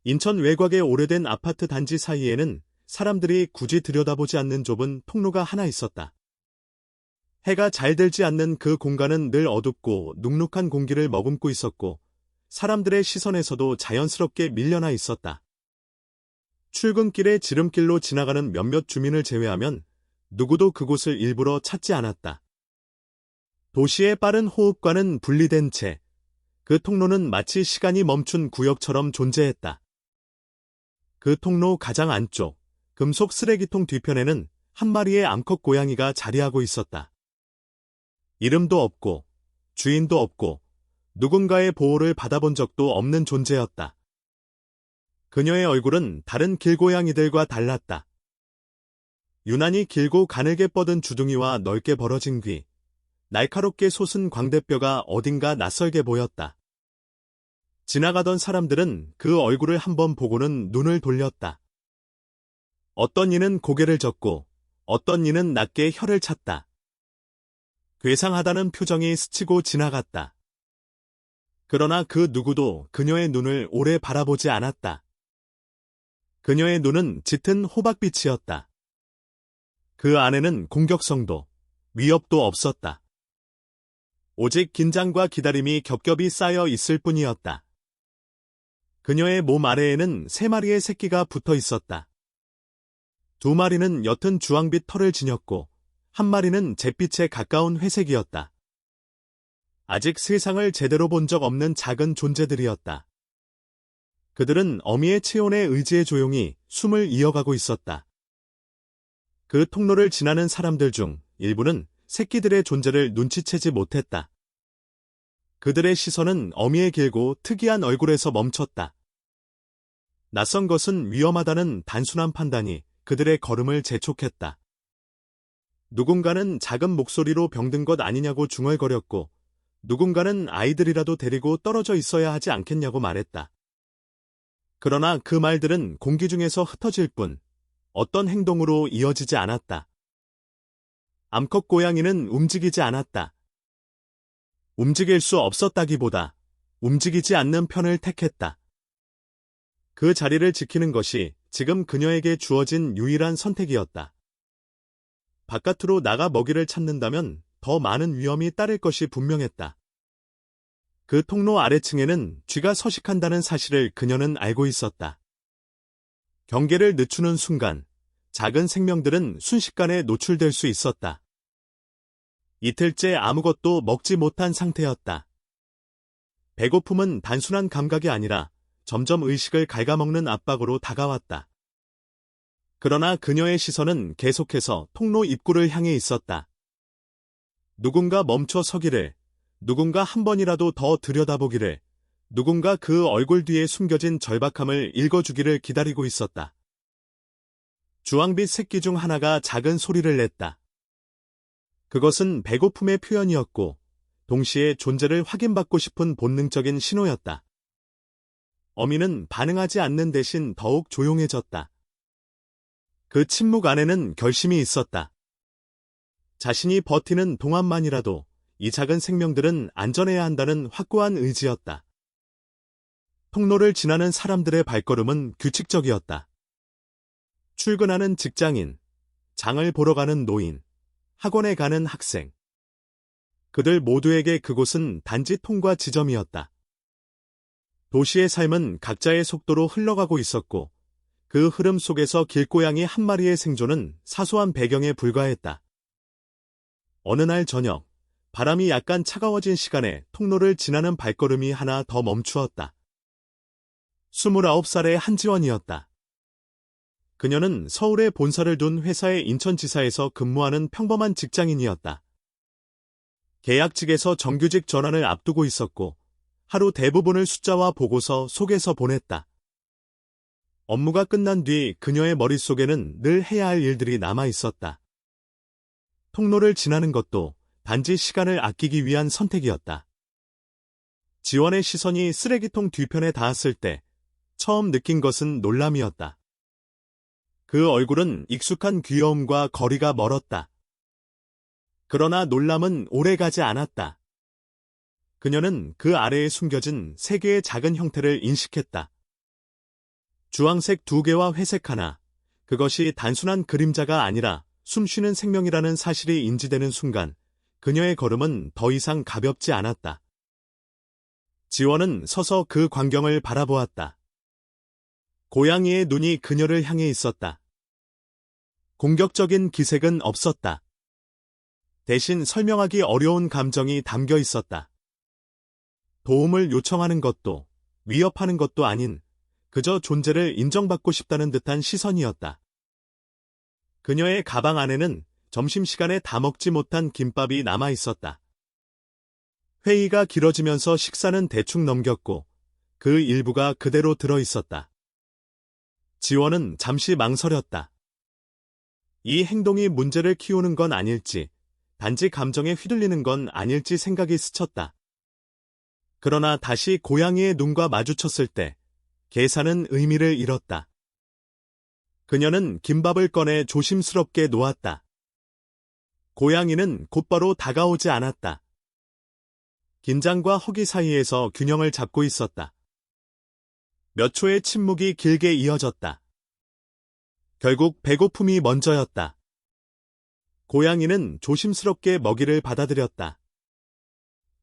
인천 외곽의 오래된 아파트 단지 사이에는 사람들이 굳이 들여다보지 않는 좁은 통로가 하나 있었다. 해가 잘 들지 않는 그 공간은 늘 어둡고 눅눅한 공기를 머금고 있었고 사람들의 시선에서도 자연스럽게 밀려나 있었다. 출근길에 지름길로 지나가는 몇몇 주민을 제외하면 누구도 그곳을 일부러 찾지 않았다. 도시의 빠른 호흡과는 분리된 채 그 통로는 마치 시간이 멈춘 구역처럼 존재했다. 그 통로 가장 안쪽, 금속 쓰레기통 뒤편에는 한 마리의 암컷 고양이가 자리하고 있었다. 이름도 없고, 주인도 없고, 누군가의 보호를 받아본 적도 없는 존재였다. 그녀의 얼굴은 다른 길고양이들과 달랐다. 유난히 길고 가늘게 뻗은 주둥이와 넓게 벌어진 귀, 날카롭게 솟은 광대뼈가 어딘가 낯설게 보였다. 지나가던 사람들은 그 얼굴을 한번 보고는 눈을 돌렸다. 어떤 이는 고개를 젓고 어떤 이는 낮게 혀를 찼다. 괴상하다는 표정이 스치고 지나갔다. 그러나 그 누구도 그녀의 눈을 오래 바라보지 않았다. 그녀의 눈은 짙은 호박빛이었다. 그 안에는 공격성도, 위협도 없었다. 오직 긴장과 기다림이 겹겹이 쌓여 있을 뿐이었다. 그녀의 몸 아래에는 3마리의 새끼가 붙어 있었다. 2마리는 옅은 주황빛 털을 지녔고 1마리는 잿빛에 가까운 회색이었다. 아직 세상을 제대로 본 적 없는 작은 존재들이었다. 그들은 어미의 체온에 의지해 조용히 숨을 이어가고 있었다. 그 통로를 지나는 사람들 중 일부는 새끼들의 존재를 눈치채지 못했다. 그들의 시선은 어미의 길고 특이한 얼굴에서 멈췄다. 낯선 것은 위험하다는 단순한 판단이 그들의 걸음을 재촉했다. 누군가는 작은 목소리로 병든 것 아니냐고 중얼거렸고 누군가는 아이들이라도 데리고 떨어져 있어야 하지 않겠냐고 말했다. 그러나 그 말들은 공기 중에서 흩어질 뿐 어떤 행동으로 이어지지 않았다. 암컷 고양이는 움직이지 않았다. 움직일 수 없었다기보다 움직이지 않는 편을 택했다. 그 자리를 지키는 것이 지금 그녀에게 주어진 유일한 선택이었다. 바깥으로 나가 먹이를 찾는다면 더 많은 위험이 따를 것이 분명했다. 그 통로 아래층에는 쥐가 서식한다는 사실을 그녀는 알고 있었다. 경계를 늦추는 순간 작은 생명들은 순식간에 노출될 수 있었다. 이틀째 아무것도 먹지 못한 상태였다. 배고픔은 단순한 감각이 아니라 점점 의식을 갉아먹는 압박으로 다가왔다. 그러나 그녀의 시선은 계속해서 통로 입구를 향해 있었다. 누군가 멈춰 서기를, 누군가 한 번이라도 더 들여다보기를, 누군가 그 얼굴 뒤에 숨겨진 절박함을 읽어주기를 기다리고 있었다. 주황빛 새끼 중 하나가 작은 소리를 냈다. 그것은 배고픔의 표현이었고 동시에 존재를 확인받고 싶은 본능적인 신호였다. 어미는 반응하지 않는 대신 더욱 조용해졌다. 그 침묵 안에는 결심이 있었다. 자신이 버티는 동안만이라도 이 작은 생명들은 안전해야 한다는 확고한 의지였다. 통로를 지나는 사람들의 발걸음은 규칙적이었다. 출근하는 직장인, 장을 보러 가는 노인, 학원에 가는 학생. 그들 모두에게 그곳은 단지 통과 지점이었다. 도시의 삶은 각자의 속도로 흘러가고 있었고 그 흐름 속에서 길고양이 한 마리의 생존은 사소한 배경에 불과했다. 어느 날 저녁, 바람이 약간 차가워진 시간에 통로를 지나는 발걸음이 하나 더 멈추었다. 29살의 한지원이었다. 그녀는 서울에 본사를 둔 회사의 인천지사에서 근무하는 평범한 직장인이었다. 계약직에서 정규직 전환을 앞두고 있었고 하루 대부분을 숫자와 보고서 속에서 보냈다. 업무가 끝난 뒤 그녀의 머릿속에는 늘 해야 할 일들이 남아 있었다. 통로를 지나는 것도 단지 시간을 아끼기 위한 선택이었다. 지원의 시선이 쓰레기통 뒤편에 닿았을 때 처음 느낀 것은 놀람이었다. 그 얼굴은 익숙한 귀여움과 거리가 멀었다. 그러나 놀람은 오래가지 않았다. 그녀는 그 아래에 숨겨진 세계의 작은 형태를 인식했다. 주황색 2개와 회색 하나. 그것이 단순한 그림자가 아니라 숨쉬는 생명이라는 사실이 인지되는 순간 그녀의 걸음은 더 이상 가볍지 않았다. 지원은 서서 그 광경을 바라보았다. 고양이의 눈이 그녀를 향해 있었다. 공격적인 기색은 없었다. 대신 설명하기 어려운 감정이 담겨 있었다. 도움을 요청하는 것도 위협하는 것도 아닌 그저 존재를 인정받고 싶다는 듯한 시선이었다. 그녀의 가방 안에는 점심시간에 다 먹지 못한 김밥이 남아 있었다. 회의가 길어지면서 식사는 대충 넘겼고 그 일부가 그대로 들어 있었다. 지원은 잠시 망설였다. 이 행동이 문제를 키우는 건 아닐지, 단지 감정에 휘둘리는 건 아닐지 생각이 스쳤다. 그러나 다시 고양이의 눈과 마주쳤을 때 계산은 의미를 잃었다. 그녀는 김밥을 꺼내 조심스럽게 놓았다. 고양이는 곧바로 다가오지 않았다. 긴장과 허기 사이에서 균형을 잡고 있었다. 몇 초의 침묵이 길게 이어졌다. 결국 배고픔이 먼저였다. 고양이는 조심스럽게 먹이를 받아들였다.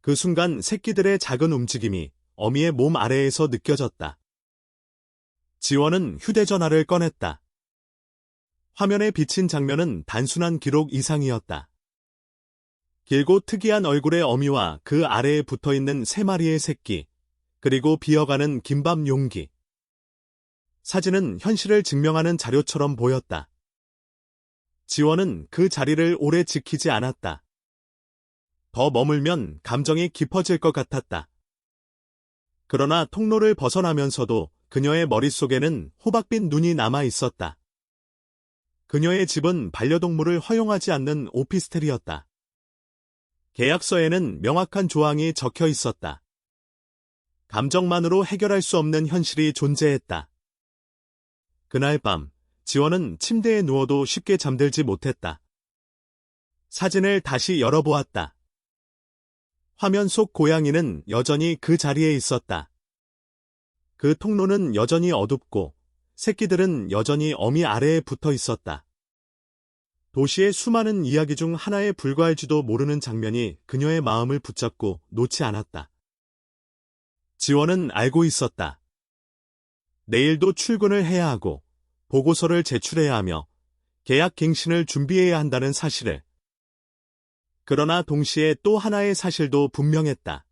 그 순간 새끼들의 작은 움직임이 어미의 몸 아래에서 느껴졌다. 지원은 휴대전화를 꺼냈다. 화면에 비친 장면은 단순한 기록 이상이었다. 길고 특이한 얼굴의 어미와 그 아래에 붙어있는 3마리의 새끼, 그리고 비어가는 김밥 용기. 사진은 현실을 증명하는 자료처럼 보였다. 지원은 그 자리를 오래 지키지 않았다. 더 머물면 감정이 깊어질 것 같았다. 그러나 통로를 벗어나면서도 그녀의 머릿속에는 호박빛 눈이 남아 있었다. 그녀의 집은 반려동물을 허용하지 않는 오피스텔이었다. 계약서에는 명확한 조항이 적혀 있었다. 감정만으로 해결할 수 없는 현실이 존재했다. 그날 밤, 지원은 침대에 누워도 쉽게 잠들지 못했다. 사진을 다시 열어보았다. 화면 속 고양이는 여전히 그 자리에 있었다. 그 통로는 여전히 어둡고 새끼들은 여전히 어미 아래에 붙어 있었다. 도시의 수많은 이야기 중 하나에 불과할지도 모르는 장면이 그녀의 마음을 붙잡고 놓지 않았다. 지원은 알고 있었다. 내일도 출근을 해야 하고 보고서를 제출해야 하며 계약 갱신을 준비해야 한다는 사실을. 그러나 동시에 또 하나의 사실도 분명했다.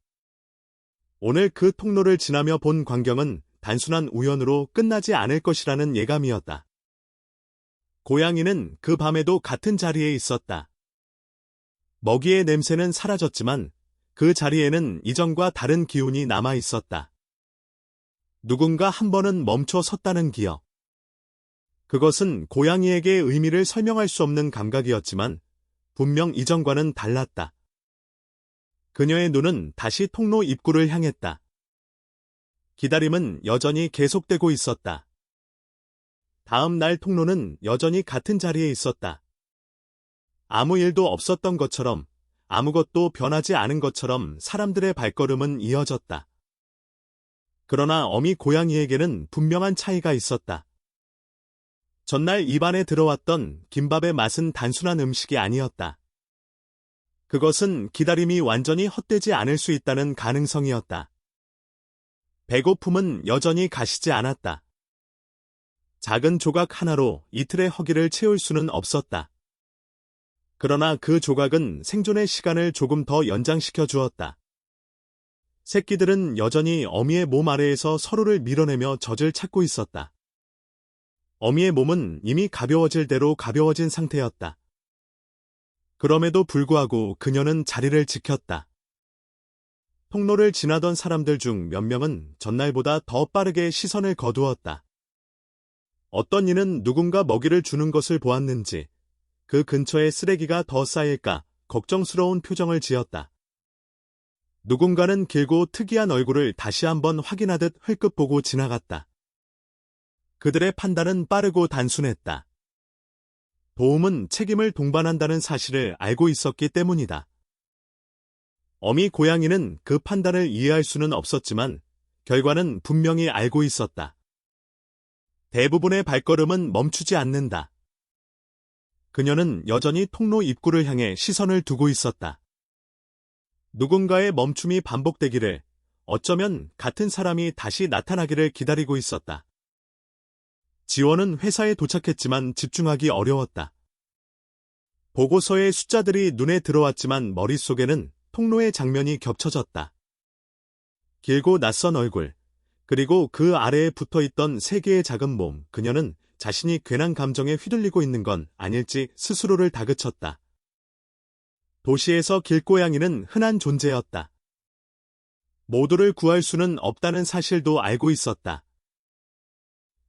오늘 그 통로를 지나며 본 광경은 단순한 우연으로 끝나지 않을 것이라는 예감이었다. 고양이는 그 밤에도 같은 자리에 있었다. 먹이의 냄새는 사라졌지만 그 자리에는 이전과 다른 기운이 남아 있었다. 누군가 한 번은 멈춰 섰다는 기억. 그것은 고양이에게 의미를 설명할 수 없는 감각이었지만 분명 이전과는 달랐다. 그녀의 눈은 다시 통로 입구를 향했다. 기다림은 여전히 계속되고 있었다. 다음 날 통로는 여전히 같은 자리에 있었다. 아무 일도 없었던 것처럼, 아무것도 변하지 않은 것처럼 사람들의 발걸음은 이어졌다. 그러나 어미 고양이에게는 분명한 차이가 있었다. 전날 입안에 들어왔던 김밥의 맛은 단순한 음식이 아니었다. 그것은 기다림이 완전히 헛되지 않을 수 있다는 가능성이었다. 배고픔은 여전히 가시지 않았다. 작은 조각 하나로 이틀의 허기를 채울 수는 없었다. 그러나 그 조각은 생존의 시간을 조금 더 연장시켜 주었다. 새끼들은 여전히 어미의 몸 아래에서 서로를 밀어내며 젖을 찾고 있었다. 어미의 몸은 이미 가벼워질 대로 가벼워진 상태였다. 그럼에도 불구하고 그녀는 자리를 지켰다. 통로를 지나던 사람들 중 몇 명은 전날보다 더 빠르게 시선을 거두었다. 어떤 이는 누군가 먹이를 주는 것을 보았는지 그 근처에 쓰레기가 더 쌓일까 걱정스러운 표정을 지었다. 누군가는 길고 특이한 얼굴을 다시 한번 확인하듯 흘끗 보고 지나갔다. 그들의 판단은 빠르고 단순했다. 도움은 책임을 동반한다는 사실을 알고 있었기 때문이다. 어미 고양이는 그 판단을 이해할 수는 없었지만 결과는 분명히 알고 있었다. 대부분의 발걸음은 멈추지 않는다. 그녀는 여전히 통로 입구를 향해 시선을 두고 있었다. 누군가의 멈춤이 반복되기를, 어쩌면 같은 사람이 다시 나타나기를 기다리고 있었다. 지원은 회사에 도착했지만 집중하기 어려웠다. 보고서의 숫자들이 눈에 들어왔지만 머릿속에는 통로의 장면이 겹쳐졌다. 길고 낯선 얼굴, 그리고 그 아래에 붙어있던 세 개의 작은 몸, 그녀는 자신이 괜한 감정에 휘둘리고 있는 건 아닐지 스스로를 다그쳤다. 도시에서 길고양이는 흔한 존재였다. 모두를 구할 수는 없다는 사실도 알고 있었다.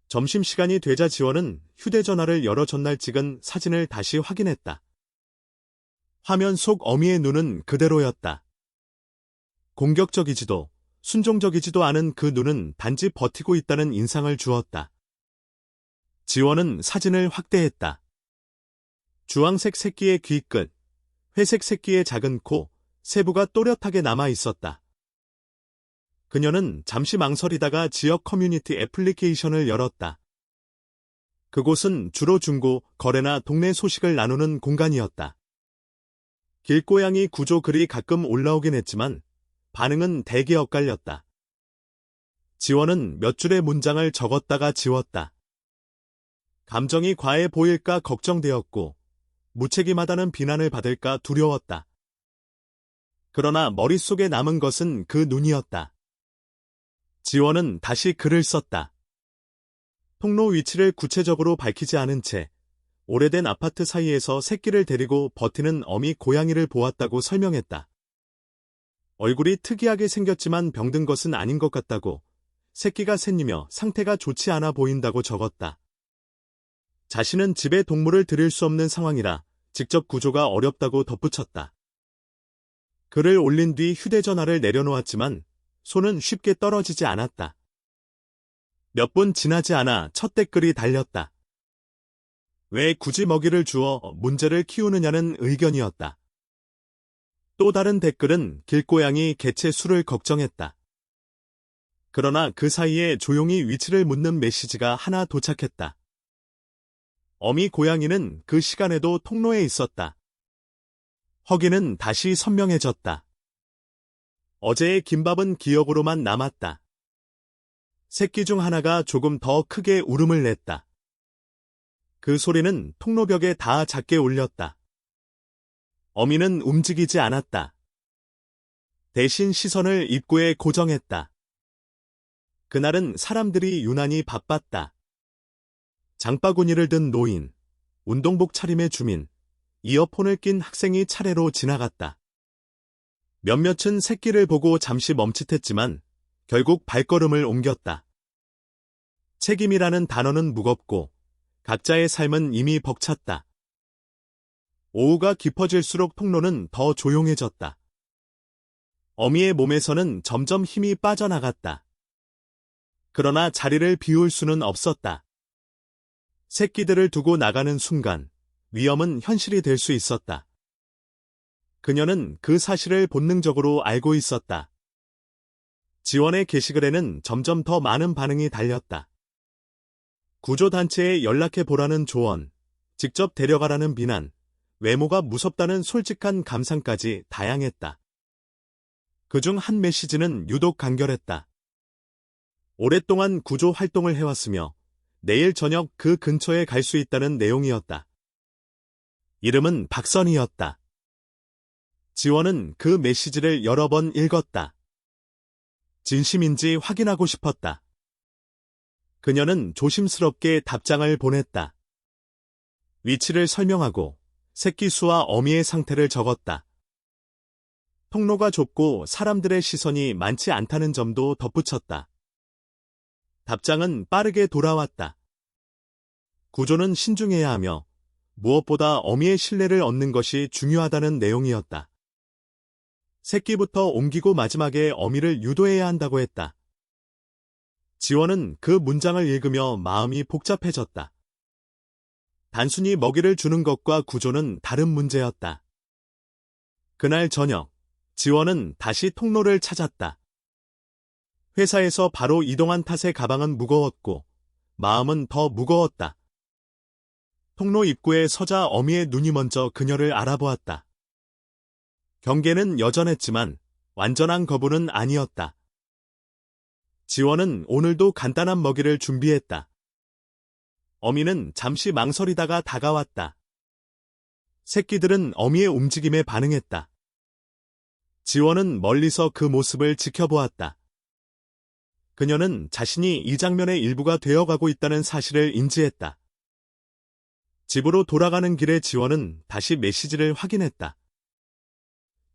점심시간이 되자 지원은 휴대전화를 열어 전날 찍은 사진을 다시 확인했다. 화면 속 어미의 눈은 그대로였다. 공격적이지도 순종적이지도 않은 그 눈은 단지 버티고 있다는 인상을 주었다. 지원은 사진을 확대했다. 주황색 새끼의 귀끝, 회색 새끼의 작은 코, 세부가 또렷하게 남아 있었다. 그녀는 잠시 망설이다가 지역 커뮤니티 애플리케이션을 열었다. 그곳은 주로 중고, 거래나 동네 소식을 나누는 공간이었다. 길고양이 구조 글이 가끔 올라오긴 했지만 반응은 대개 엇갈렸다. 지원은 몇 줄의 문장을 적었다가 지웠다. 감정이 과해 보일까 걱정되었고 무책임하다는 비난을 받을까 두려웠다. 그러나 머릿속에 남은 것은 그 눈이었다. 지원은 다시 글을 썼다. 통로 위치를 구체적으로 밝히지 않은 채 오래된 아파트 사이에서 새끼를 데리고 버티는 어미 고양이를 보았다고 설명했다. 얼굴이 특이하게 생겼지만 병든 것은 아닌 것 같다고, 새끼가 샌이며 상태가 좋지 않아 보인다고 적었다. 자신은 집에 동물을 들일 수 없는 상황이라 직접 구조가 어렵다고 덧붙였다. 글을 올린 뒤 휴대전화를 내려놓았지만 손은 쉽게 떨어지지 않았다. 몇 분 지나지 않아 첫 댓글이 달렸다. 왜 굳이 먹이를 주어 문제를 키우느냐는 의견이었다. 또 다른 댓글은 길고양이 개체 수를 걱정했다. 그러나 그 사이에 조용히 위치를 묻는 메시지가 하나 도착했다. 어미 고양이는 그 시간에도 통로에 있었다. 허기는 다시 선명해졌다. 어제의 김밥은 기억으로만 남았다. 새끼 중 하나가 조금 더 크게 울음을 냈다. 그 소리는 통로벽에 다 작게 울렸다. 어미는 움직이지 않았다. 대신 시선을 입구에 고정했다. 그날은 사람들이 유난히 바빴다. 장바구니를 든 노인, 운동복 차림의 주민, 이어폰을 낀 학생이 차례로 지나갔다. 몇몇은 새끼를 보고 잠시 멈칫했지만 결국 발걸음을 옮겼다. 책임이라는 단어는 무겁고 각자의 삶은 이미 벅찼다. 오후가 깊어질수록 통로는 더 조용해졌다. 어미의 몸에서는 점점 힘이 빠져나갔다. 그러나 자리를 비울 수는 없었다. 새끼들을 두고 나가는 순간 위험은 현실이 될 수 있었다. 그녀는 그 사실을 본능적으로 알고 있었다. 지원의 게시글에는 점점 더 많은 반응이 달렸다. 구조단체에 연락해보라는 조언, 직접 데려가라는 비난, 외모가 무섭다는 솔직한 감상까지 다양했다. 그중 한 메시지는 유독 간결했다. 오랫동안 구조 활동을 해왔으며 내일 저녁 그 근처에 갈 수 있다는 내용이었다. 이름은 박선희였다. 지원은 그 메시지를 여러 번 읽었다. 진심인지 확인하고 싶었다. 그녀는 조심스럽게 답장을 보냈다. 위치를 설명하고 새끼 수와 어미의 상태를 적었다. 통로가 좁고 사람들의 시선이 많지 않다는 점도 덧붙였다. 답장은 빠르게 돌아왔다. 구조는 신중해야 하며 무엇보다 어미의 신뢰를 얻는 것이 중요하다는 내용이었다. 새끼부터 옮기고 마지막에 어미를 유도해야 한다고 했다. 지원은 그 문장을 읽으며 마음이 복잡해졌다. 단순히 먹이를 주는 것과 구조는 다른 문제였다. 그날 저녁, 지원은 다시 통로를 찾았다. 회사에서 바로 이동한 탓에 가방은 무거웠고 마음은 더 무거웠다. 통로 입구에 서자 어미의 눈이 먼저 그녀를 알아보았다. 경계는 여전했지만 완전한 거부는 아니었다. 지원은 오늘도 간단한 먹이를 준비했다. 어미는 잠시 망설이다가 다가왔다. 새끼들은 어미의 움직임에 반응했다. 지원은 멀리서 그 모습을 지켜보았다. 그녀는 자신이 이 장면의 일부가 되어가고 있다는 사실을 인지했다. 집으로 돌아가는 길에 지원은 다시 메시지를 확인했다.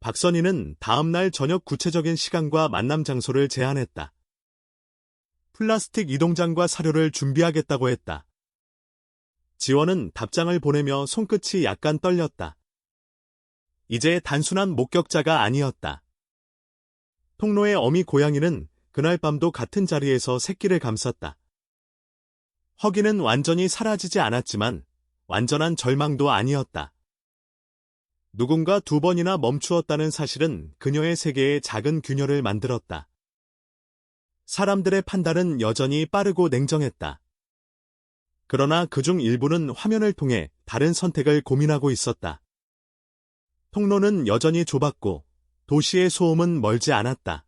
박선희는 다음 날 저녁 구체적인 시간과 만남 장소를 제안했다. 플라스틱 이동장과 사료를 준비하겠다고 했다. 지원은 답장을 보내며 손끝이 약간 떨렸다. 이제 단순한 목격자가 아니었다. 통로의 어미 고양이는 그날 밤도 같은 자리에서 새끼를 감쌌다. 허기는 완전히 사라지지 않았지만 완전한 절망도 아니었다. 누군가 2번이나 멈추었다는 사실은 그녀의 세계에 작은 균열을 만들었다. 사람들의 판단은 여전히 빠르고 냉정했다. 그러나 그중 일부는 화면을 통해 다른 선택을 고민하고 있었다. 통로는 여전히 좁았고 도시의 소음은 멀지 않았다.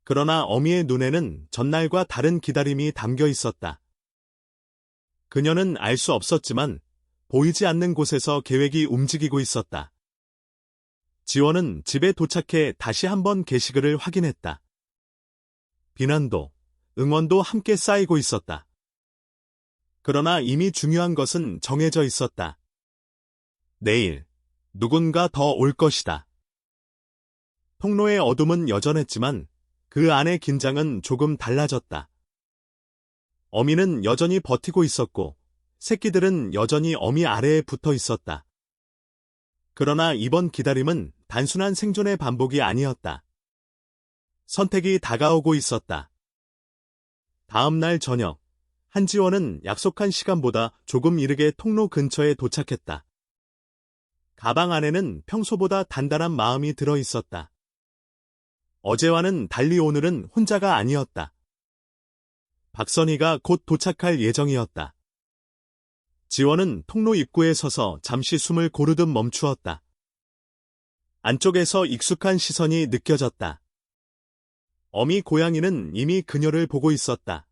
그러나 어미의 눈에는 전날과 다른 기다림이 담겨 있었다. 그녀는 알 수 없었지만 보이지 않는 곳에서 계획이 움직이고 있었다. 지원은 집에 도착해 다시 한번 게시글을 확인했다. 비난도, 응원도 함께 쌓이고 있었다. 그러나 이미 중요한 것은 정해져 있었다. 내일, 누군가 더 올 것이다. 통로의 어둠은 여전했지만 그 안의 긴장은 조금 달라졌다. 어미는 여전히 버티고 있었고 새끼들은 여전히 어미 아래에 붙어 있었다. 그러나 이번 기다림은 단순한 생존의 반복이 아니었다. 선택이 다가오고 있었다. 다음 날 저녁, 한지원은 약속한 시간보다 조금 이르게 통로 근처에 도착했다. 가방 안에는 평소보다 단단한 마음이 들어 있었다. 어제와는 달리 오늘은 혼자가 아니었다. 박선희가 곧 도착할 예정이었다. 지원은 통로 입구에 서서 잠시 숨을 고르듯 멈추었다. 안쪽에서 익숙한 시선이 느껴졌다. 어미 고양이는 이미 그녀를 보고 있었다.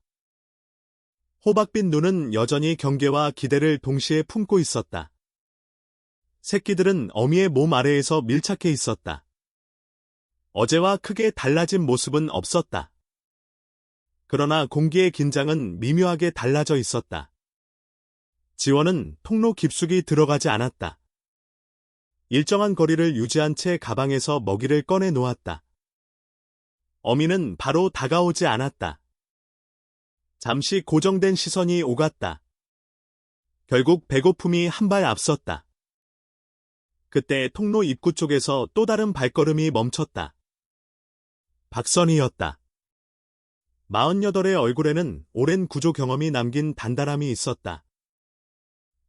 호박빛 눈은 여전히 경계와 기대를 동시에 품고 있었다. 새끼들은 어미의 몸 아래에서 밀착해 있었다. 어제와 크게 달라진 모습은 없었다. 그러나 공기의 긴장은 미묘하게 달라져 있었다. 지원은 통로 깊숙이 들어가지 않았다. 일정한 거리를 유지한 채 가방에서 먹이를 꺼내 놓았다. 어미는 바로 다가오지 않았다. 잠시 고정된 시선이 오갔다. 결국 배고픔이 한 발 앞섰다. 그때 통로 입구 쪽에서 또 다른 발걸음이 멈췄다. 박선희였다. 48의 얼굴에는 오랜 구조 경험이 남긴 단단함이 있었다.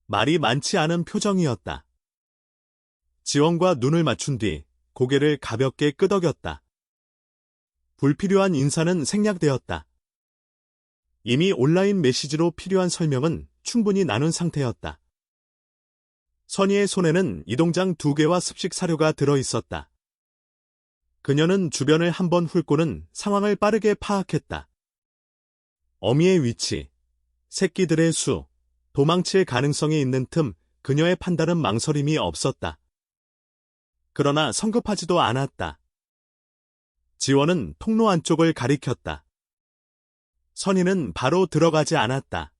말이 많지 않은 표정이었다. 지원과 눈을 맞춘 뒤 고개를 가볍게 끄덕였다. 불필요한 인사는 생략되었다. 이미 온라인 메시지로 필요한 설명은 충분히 나눈 상태였다. 선희의 손에는 이동장 2개와 습식 사료가 들어 있었다. 그녀는 주변을 한번 훑고는 상황을 빠르게 파악했다. 어미의 위치, 새끼들의 수, 도망칠 가능성이 있는 틈, 그녀의 판단은 망설임이 없었다. 그러나 성급하지도 않았다. 지원은 통로 안쪽을 가리켰다. 선희는 바로 들어가지 않았다.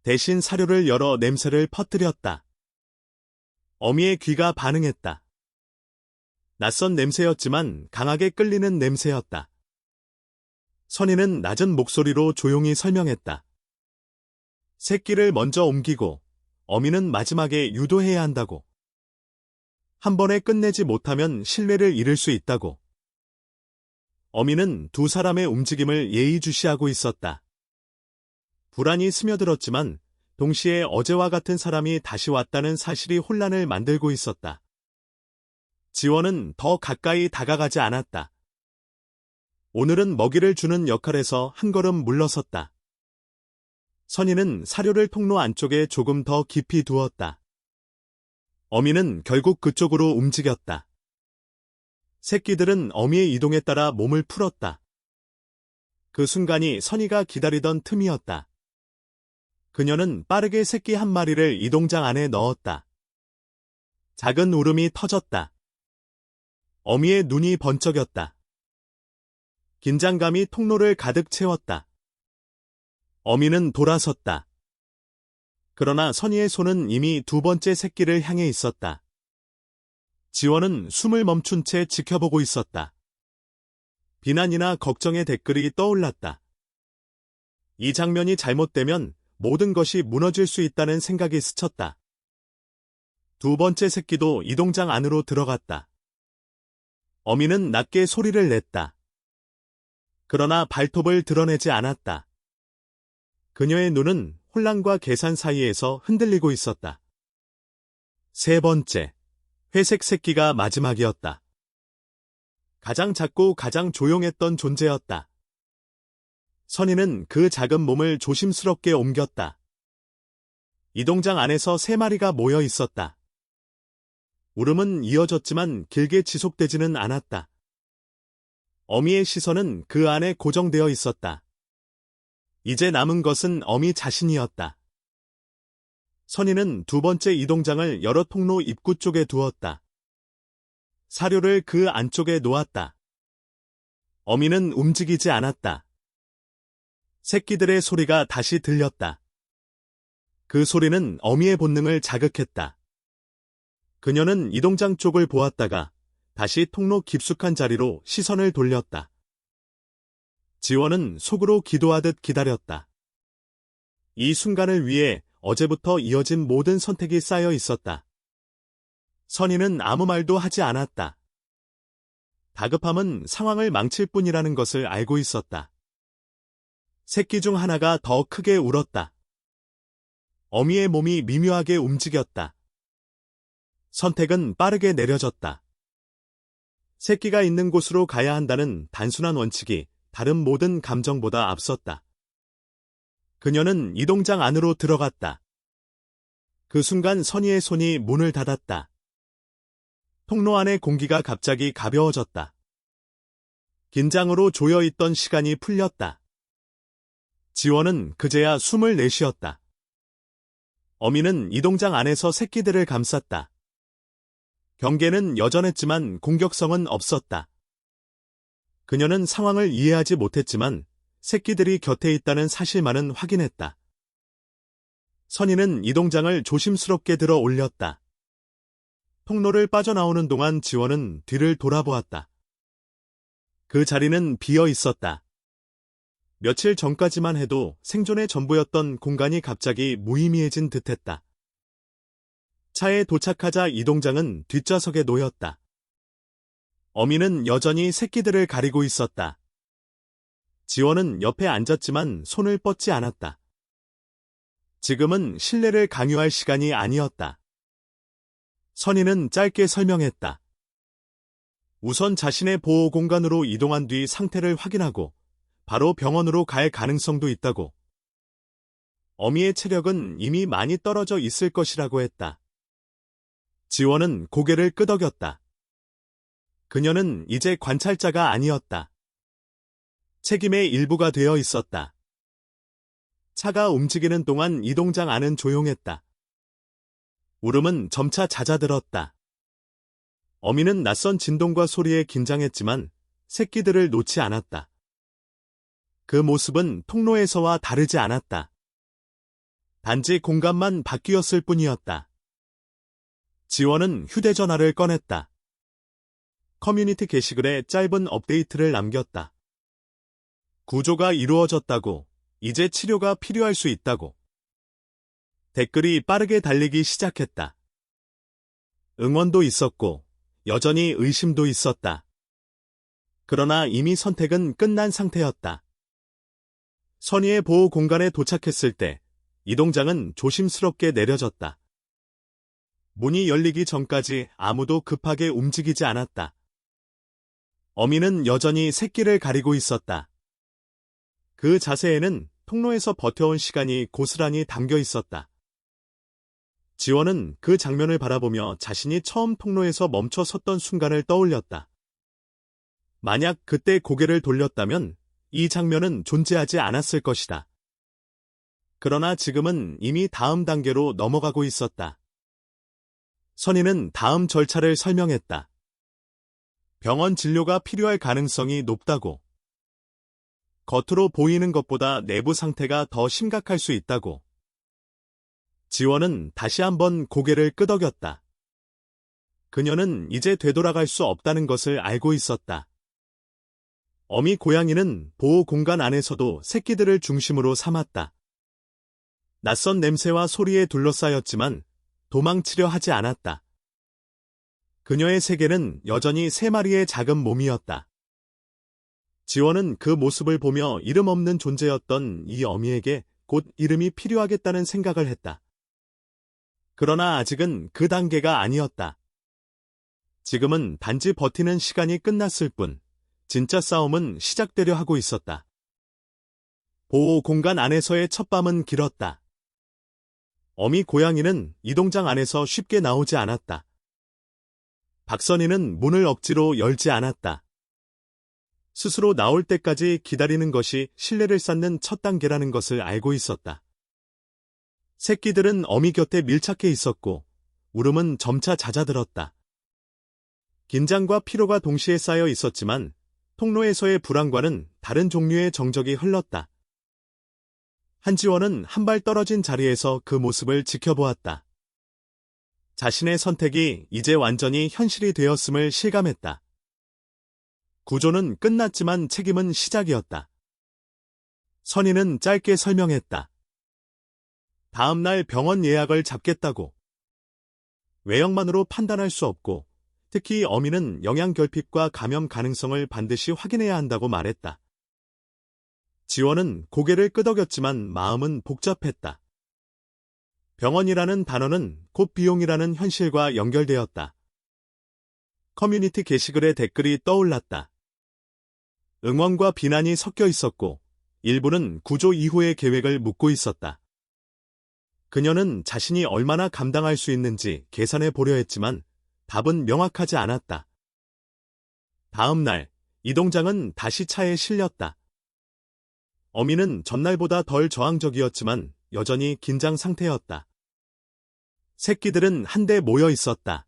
대신 사료를 열어 냄새를 퍼뜨렸다. 어미의 귀가 반응했다. 낯선 냄새였지만 강하게 끌리는 냄새였다. 선희는 낮은 목소리로 조용히 설명했다. 새끼를 먼저 옮기고 어미는 마지막에 유도해야 한다고. 한 번에 끝내지 못하면 신뢰를 잃을 수 있다고. 어미는 두 사람의 움직임을 예의주시하고 있었다. 불안이 스며들었지만 동시에 어제와 같은 사람이 다시 왔다는 사실이 혼란을 만들고 있었다. 지원은 더 가까이 다가가지 않았다. 오늘은 먹이를 주는 역할에서 한 걸음 물러섰다. 선희는 사료를 통로 안쪽에 조금 더 깊이 두었다. 어미는 결국 그쪽으로 움직였다. 새끼들은 어미의 이동에 따라 몸을 풀었다. 그 순간이 선희가 기다리던 틈이었다. 그녀는 빠르게 새끼 한 마리를 이동장 안에 넣었다. 작은 울음이 터졌다. 어미의 눈이 번쩍였다. 긴장감이 통로를 가득 채웠다. 어미는 돌아섰다. 그러나 선희의 손은 이미 두 번째 새끼를 향해 있었다. 지원은 숨을 멈춘 채 지켜보고 있었다. 비난이나 걱정의 댓글이 떠올랐다. 이 장면이 잘못되면 모든 것이 무너질 수 있다는 생각이 스쳤다. 두 번째 새끼도 이동장 안으로 들어갔다. 어미는 낮게 소리를 냈다. 그러나 발톱을 드러내지 않았다. 그녀의 눈은 혼란과 계산 사이에서 흔들리고 있었다. 세 번째, 회색 새끼가 마지막이었다. 가장 작고 가장 조용했던 존재였다. 선희는 그 작은 몸을 조심스럽게 옮겼다. 이동장 안에서 세 마리가 모여 있었다. 울음은 이어졌지만 길게 지속되지는 않았다. 어미의 시선은 그 안에 고정되어 있었다. 이제 남은 것은 어미 자신이었다. 선희는 두 번째 이동장을 여러 통로 입구 쪽에 두었다. 사료를 그 안쪽에 놓았다. 어미는 움직이지 않았다. 새끼들의 소리가 다시 들렸다. 그 소리는 어미의 본능을 자극했다. 그녀는 이동장 쪽을 보았다가 다시 통로 깊숙한 자리로 시선을 돌렸다. 지원은 속으로 기도하듯 기다렸다. 이 순간을 위해 어제부터 이어진 모든 선택이 쌓여 있었다. 선희는 아무 말도 하지 않았다. 다급함은 상황을 망칠 뿐이라는 것을 알고 있었다. 새끼 중 하나가 더 크게 울었다. 어미의 몸이 미묘하게 움직였다. 선택은 빠르게 내려졌다. 새끼가 있는 곳으로 가야 한다는 단순한 원칙이 다른 모든 감정보다 앞섰다. 그녀는 이동장 안으로 들어갔다. 그 순간 선희의 손이 문을 닫았다. 통로 안의 공기가 갑자기 가벼워졌다. 긴장으로 조여있던 시간이 풀렸다. 지원은 그제야 숨을 내쉬었다. 어미는 이동장 안에서 새끼들을 감쌌다. 경계는 여전했지만 공격성은 없었다. 그녀는 상황을 이해하지 못했지만 새끼들이 곁에 있다는 사실만은 확인했다. 선희는 이동장을 조심스럽게 들어 올렸다. 통로를 빠져나오는 동안 지원은 뒤를 돌아보았다. 그 자리는 비어 있었다. 며칠 전까지만 해도 생존의 전부였던 공간이 갑자기 무의미해진 듯했다. 차에 도착하자 이동장은 뒷좌석에 놓였다. 어미는 여전히 새끼들을 가리고 있었다. 지원은 옆에 앉았지만 손을 뻗지 않았다. 지금은 신뢰를 강요할 시간이 아니었다. 선희는 짧게 설명했다. 우선 자신의 보호 공간으로 이동한 뒤 상태를 확인하고 바로 병원으로 갈 가능성도 있다고. 어미의 체력은 이미 많이 떨어져 있을 것이라고 했다. 지원은 고개를 끄덕였다. 그녀는 이제 관찰자가 아니었다. 책임의 일부가 되어 있었다. 차가 움직이는 동안 이동장 안은 조용했다. 울음은 점차 잦아들었다. 어미는 낯선 진동과 소리에 긴장했지만 새끼들을 놓지 않았다. 그 모습은 통로에서와 다르지 않았다. 단지 공간만 바뀌었을 뿐이었다. 지원은 휴대전화를 꺼냈다. 커뮤니티 게시글에 짧은 업데이트를 남겼다. 구조가 이루어졌다고, 이제 치료가 필요할 수 있다고. 댓글이 빠르게 달리기 시작했다. 응원도 있었고, 여전히 의심도 있었다. 그러나 이미 선택은 끝난 상태였다. 선희의 보호 공간에 도착했을 때 이동장은 조심스럽게 내려졌다. 문이 열리기 전까지 아무도 급하게 움직이지 않았다. 어미는 여전히 새끼를 가리고 있었다. 그 자세에는 통로에서 버텨온 시간이 고스란히 담겨 있었다. 지원은 그 장면을 바라보며 자신이 처음 통로에서 멈춰 섰던 순간을 떠올렸다. 만약 그때 고개를 돌렸다면 이 장면은 존재하지 않았을 것이다. 그러나 지금은 이미 다음 단계로 넘어가고 있었다. 선희는 다음 절차를 설명했다. 병원 진료가 필요할 가능성이 높다고. 겉으로 보이는 것보다 내부 상태가 더 심각할 수 있다고. 지원은 다시 한번 고개를 끄덕였다. 그녀는 이제 되돌아갈 수 없다는 것을 알고 있었다. 어미 고양이는 보호 공간 안에서도 새끼들을 중심으로 삼았다. 낯선 냄새와 소리에 둘러싸였지만 도망치려 하지 않았다. 그녀의 세계는 여전히 3마리의 작은 몸이었다. 지원은 그 모습을 보며 이름 없는 존재였던 이 어미에게 곧 이름이 필요하겠다는 생각을 했다. 그러나 아직은 그 단계가 아니었다. 지금은 단지 버티는 시간이 끝났을 뿐, 진짜 싸움은 시작되려 하고 있었다. 보호 공간 안에서의 첫 밤은 길었다. 어미 고양이는 이동장 안에서 쉽게 나오지 않았다. 박선희는 문을 억지로 열지 않았다. 스스로 나올 때까지 기다리는 것이 신뢰를 쌓는 첫 단계라는 것을 알고 있었다. 새끼들은 어미 곁에 밀착해 있었고 울음은 점차 잦아들었다. 긴장과 피로가 동시에 쌓여 있었지만 통로에서의 불안과는 다른 종류의 정적이 흘렀다. 한지원은 한 발 떨어진 자리에서 그 모습을 지켜보았다. 자신의 선택이 이제 완전히 현실이 되었음을 실감했다. 구조는 끝났지만 책임은 시작이었다. 선희는 짧게 설명했다. 다음 날 병원 예약을 잡겠다고. 외형만으로 판단할 수 없고 특히 어미는 영양결핍과 감염 가능성을 반드시 확인해야 한다고 말했다. 지원은 고개를 끄덕였지만 마음은 복잡했다. 병원이라는 단어는 곧 비용이라는 현실과 연결되었다. 커뮤니티 게시글에 댓글이 떠올랐다. 응원과 비난이 섞여 있었고 일부는 구조 이후의 계획을 묻고 있었다. 그녀는 자신이 얼마나 감당할 수 있는지 계산해 보려 했지만 답은 명확하지 않았다. 다음 날, 이동장은 다시 차에 실렸다. 어미는 전날보다 덜 저항적이었지만 여전히 긴장 상태였다. 새끼들은 한데 모여 있었다.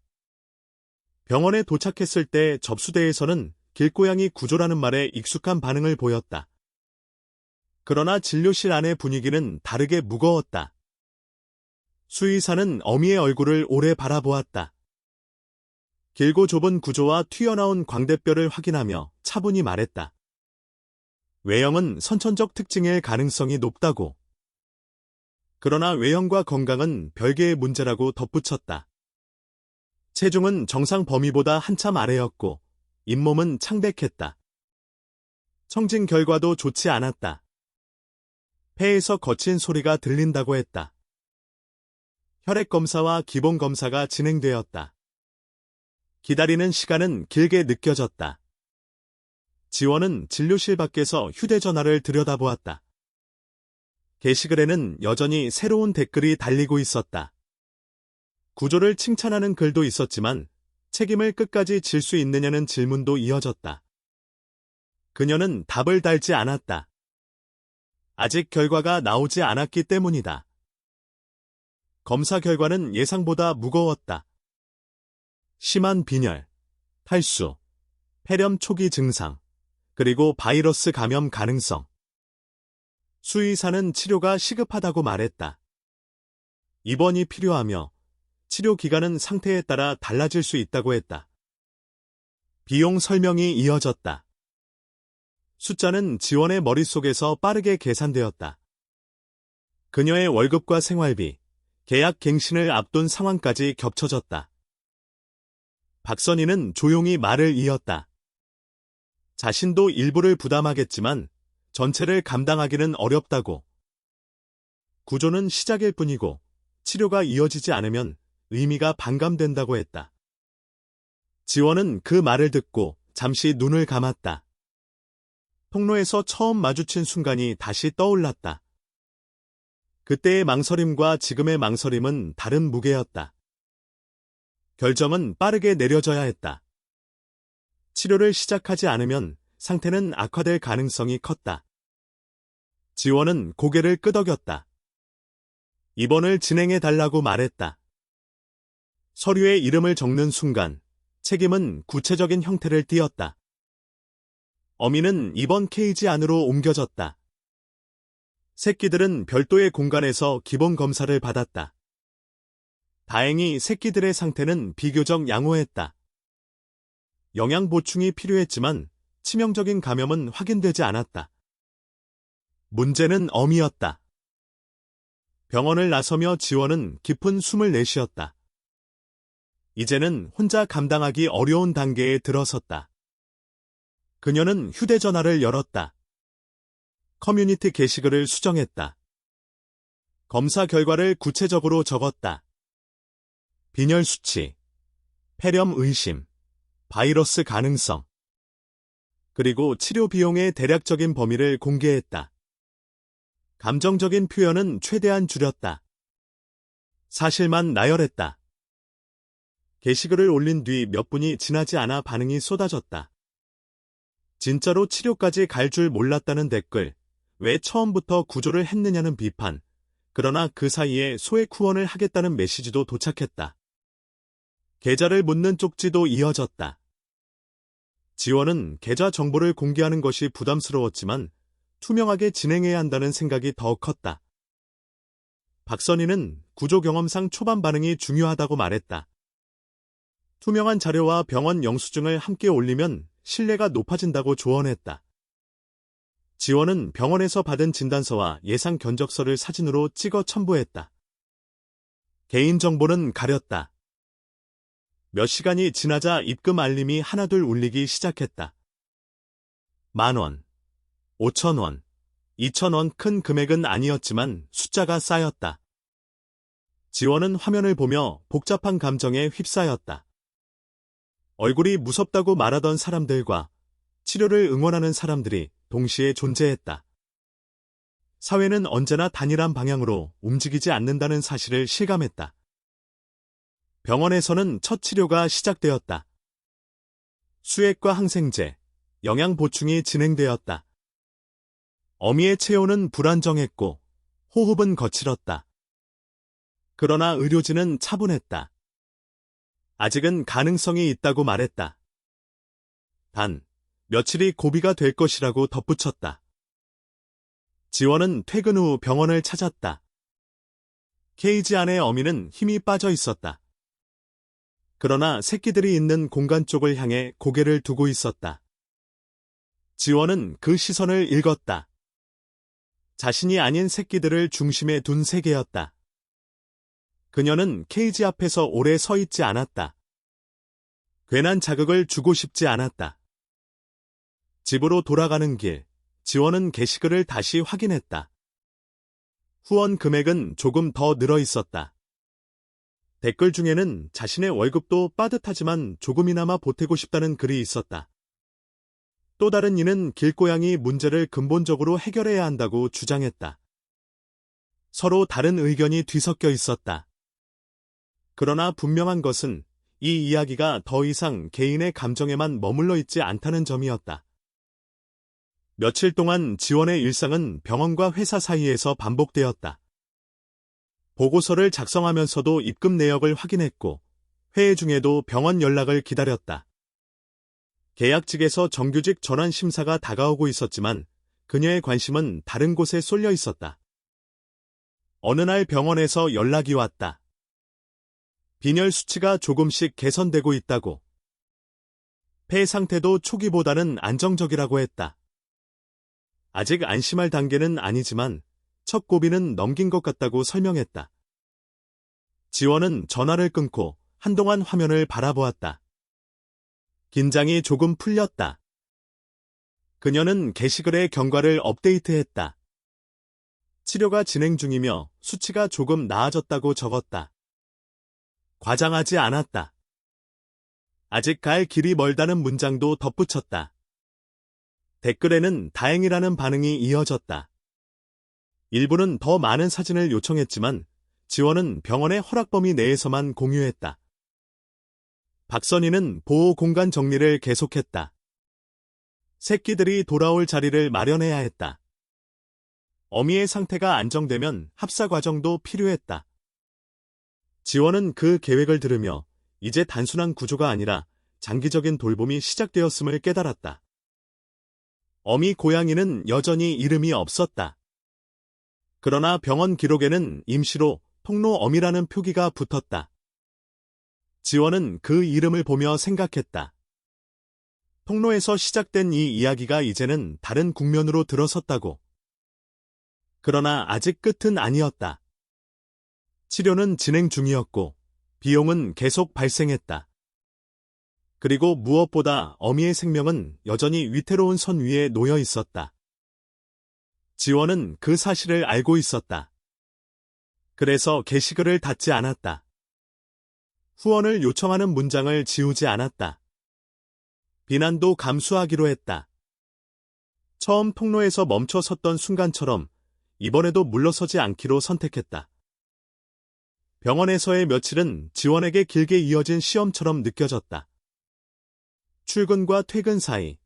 병원에 도착했을 때 접수대에서는 길고양이 구조라는 말에 익숙한 반응을 보였다. 그러나 진료실 안의 분위기는 다르게 무거웠다. 수의사는 어미의 얼굴을 오래 바라보았다. 길고 좁은 구조와 튀어나온 광대뼈를 확인하며 차분히 말했다. 외형은 선천적 특징일 가능성이 높다고. 그러나 외형과 건강은 별개의 문제라고 덧붙였다. 체중은 정상 범위보다 한참 아래였고 잇몸은 창백했다. 청진 결과도 좋지 않았다. 폐에서 거친 소리가 들린다고 했다. 혈액 검사와 기본 검사가 진행되었다. 기다리는 시간은 길게 느껴졌다. 지원은 진료실 밖에서 휴대전화를 들여다보았다. 게시글에는 여전히 새로운 댓글이 달리고 있었다. 구조를 칭찬하는 글도 있었지만 책임을 끝까지 질 수 있느냐는 질문도 이어졌다. 그녀는 답을 달지 않았다. 아직 결과가 나오지 않았기 때문이다. 검사 결과는 예상보다 무거웠다. 심한 빈혈, 탈수, 폐렴 초기 증상, 그리고 바이러스 감염 가능성. 수의사는 치료가 시급하다고 말했다. 입원이 필요하며 치료 기간은 상태에 따라 달라질 수 있다고 했다. 비용 설명이 이어졌다. 숫자는 지원의 머릿속에서 빠르게 계산되었다. 그녀의 월급과 생활비, 계약 갱신을 앞둔 상황까지 겹쳐졌다. 박선희는 조용히 말을 이었다. 자신도 일부를 부담하겠지만 전체를 감당하기는 어렵다고. 구조는 시작일 뿐이고 치료가 이어지지 않으면 의미가 반감된다고 했다. 지원은 그 말을 듣고 잠시 눈을 감았다. 통로에서 처음 마주친 순간이 다시 떠올랐다. 그때의 망설임과 지금의 망설임은 다른 무게였다. 결정은 빠르게 내려져야 했다. 치료를 시작하지 않으면 상태는 악화될 가능성이 컸다. 지원은 고개를 끄덕였다. 입원을 진행해달라고 말했다. 서류에 이름을 적는 순간 책임은 구체적인 형태를 띠었다. 어미는 입원 케이지 안으로 옮겨졌다. 새끼들은 별도의 공간에서 기본 검사를 받았다. 다행히 새끼들의 상태는 비교적 양호했다. 영양 보충이 필요했지만 치명적인 감염은 확인되지 않았다. 문제는 어미였다. 병원을 나서며 지원은 깊은 숨을 내쉬었다. 이제는 혼자 감당하기 어려운 단계에 들어섰다. 그녀는 휴대전화를 열었다. 커뮤니티 게시글을 수정했다. 검사 결과를 구체적으로 적었다. 빈혈 수치, 폐렴 의심, 바이러스 가능성, 그리고 치료 비용의 대략적인 범위를 공개했다. 감정적인 표현은 최대한 줄였다. 사실만 나열했다. 게시글을 올린 뒤 몇 분이 지나지 않아 반응이 쏟아졌다. 진짜로 치료까지 갈 줄 몰랐다는 댓글, 왜 처음부터 구조를 했느냐는 비판, 그러나 그 사이에 소액 후원을 하겠다는 메시지도 도착했다. 계좌를 묻는 쪽지도 이어졌다. 지원은 계좌 정보를 공개하는 것이 부담스러웠지만 투명하게 진행해야 한다는 생각이 더 컸다. 박선희는 구조 경험상 초반 반응이 중요하다고 말했다. 투명한 자료와 병원 영수증을 함께 올리면 신뢰가 높아진다고 조언했다. 지원은 병원에서 받은 진단서와 예상 견적서를 사진으로 찍어 첨부했다. 개인정보는 가렸다. 몇 시간이 지나자 입금 알림이 하나둘 울리기 시작했다. 10,000원, 5,000원, 2,000원 큰 금액은 아니었지만 숫자가 쌓였다. 지원은 화면을 보며 복잡한 감정에 휩싸였다. 얼굴이 무섭다고 말하던 사람들과 치료를 응원하는 사람들이 동시에 존재했다. 사회는 언제나 단일한 방향으로 움직이지 않는다는 사실을 실감했다. 병원에서는 첫 치료가 시작되었다. 수액과 항생제, 영양 보충이 진행되었다. 어미의 체온은 불안정했고 호흡은 거칠었다. 그러나 의료진은 차분했다. 아직은 가능성이 있다고 말했다. 단, 며칠이 고비가 될 것이라고 덧붙였다. 지원은 퇴근 후 병원을 찾았다. 케이지 안의 어미는 힘이 빠져 있었다. 그러나 새끼들이 있는 공간 쪽을 향해 고개를 두고 있었다. 지원은 그 시선을 읽었다. 자신이 아닌 새끼들을 중심에 둔 세계였다. 그녀는 케이지 앞에서 오래 서 있지 않았다. 괜한 자극을 주고 싶지 않았다. 집으로 돌아가는 길, 지원은 게시글을 다시 확인했다. 후원 금액은 조금 더 늘어 있었다. 댓글 중에는 자신의 월급도 빠듯하지만 조금이나마 보태고 싶다는 글이 있었다. 또 다른 이는 길고양이 문제를 근본적으로 해결해야 한다고 주장했다. 서로 다른 의견이 뒤섞여 있었다. 그러나 분명한 것은 이 이야기가 더 이상 개인의 감정에만 머물러 있지 않다는 점이었다. 며칠 동안 지원의 일상은 병원과 회사 사이에서 반복되었다. 보고서를 작성하면서도 입금 내역을 확인했고 회의 중에도 병원 연락을 기다렸다. 계약직에서 정규직 전환 심사가 다가오고 있었지만 그녀의 관심은 다른 곳에 쏠려 있었다. 어느 날 병원에서 연락이 왔다. 빈혈 수치가 조금씩 개선되고 있다고. 폐 상태도 초기보다는 안정적이라고 했다. 아직 안심할 단계는 아니지만 첫 고비는 넘긴 것 같다고 설명했다. 지원은 전화를 끊고 한동안 화면을 바라보았다. 긴장이 조금 풀렸다. 그녀는 게시글의 경과를 업데이트했다. 치료가 진행 중이며 수치가 조금 나아졌다고 적었다. 과장하지 않았다. 아직 갈 길이 멀다는 문장도 덧붙였다. 댓글에는 다행이라는 반응이 이어졌다. 일부는 더 많은 사진을 요청했지만 지원은 병원의 허락 범위 내에서만 공유했다. 박선희는 보호 공간 정리를 계속했다. 새끼들이 돌아올 자리를 마련해야 했다. 어미의 상태가 안정되면 합사 과정도 필요했다. 지원은 그 계획을 들으며 이제 단순한 구조가 아니라 장기적인 돌봄이 시작되었음을 깨달았다. 어미 고양이는 여전히 이름이 없었다. 그러나 병원 기록에는 임시로 통로어미라는 표기가 붙었다. 지원은 그 이름을 보며 생각했다. 통로에서 시작된 이 이야기가 이제는 다른 국면으로 들어섰다고. 그러나 아직 끝은 아니었다. 치료는 진행 중이었고 비용은 계속 발생했다. 그리고 무엇보다 어미의 생명은 여전히 위태로운 선 위에 놓여 있었다. 지원은 그 사실을 알고 있었다. 그래서 게시글을 닫지 않았다. 후원을 요청하는 문장을 지우지 않았다. 비난도 감수하기로 했다. 처음 통로에서 멈춰 섰던 순간처럼 이번에도 물러서지 않기로 선택했다. 병원에서의 며칠은 지원에게 길게 이어진 시험처럼 느껴졌다. 출근과 퇴근 사이,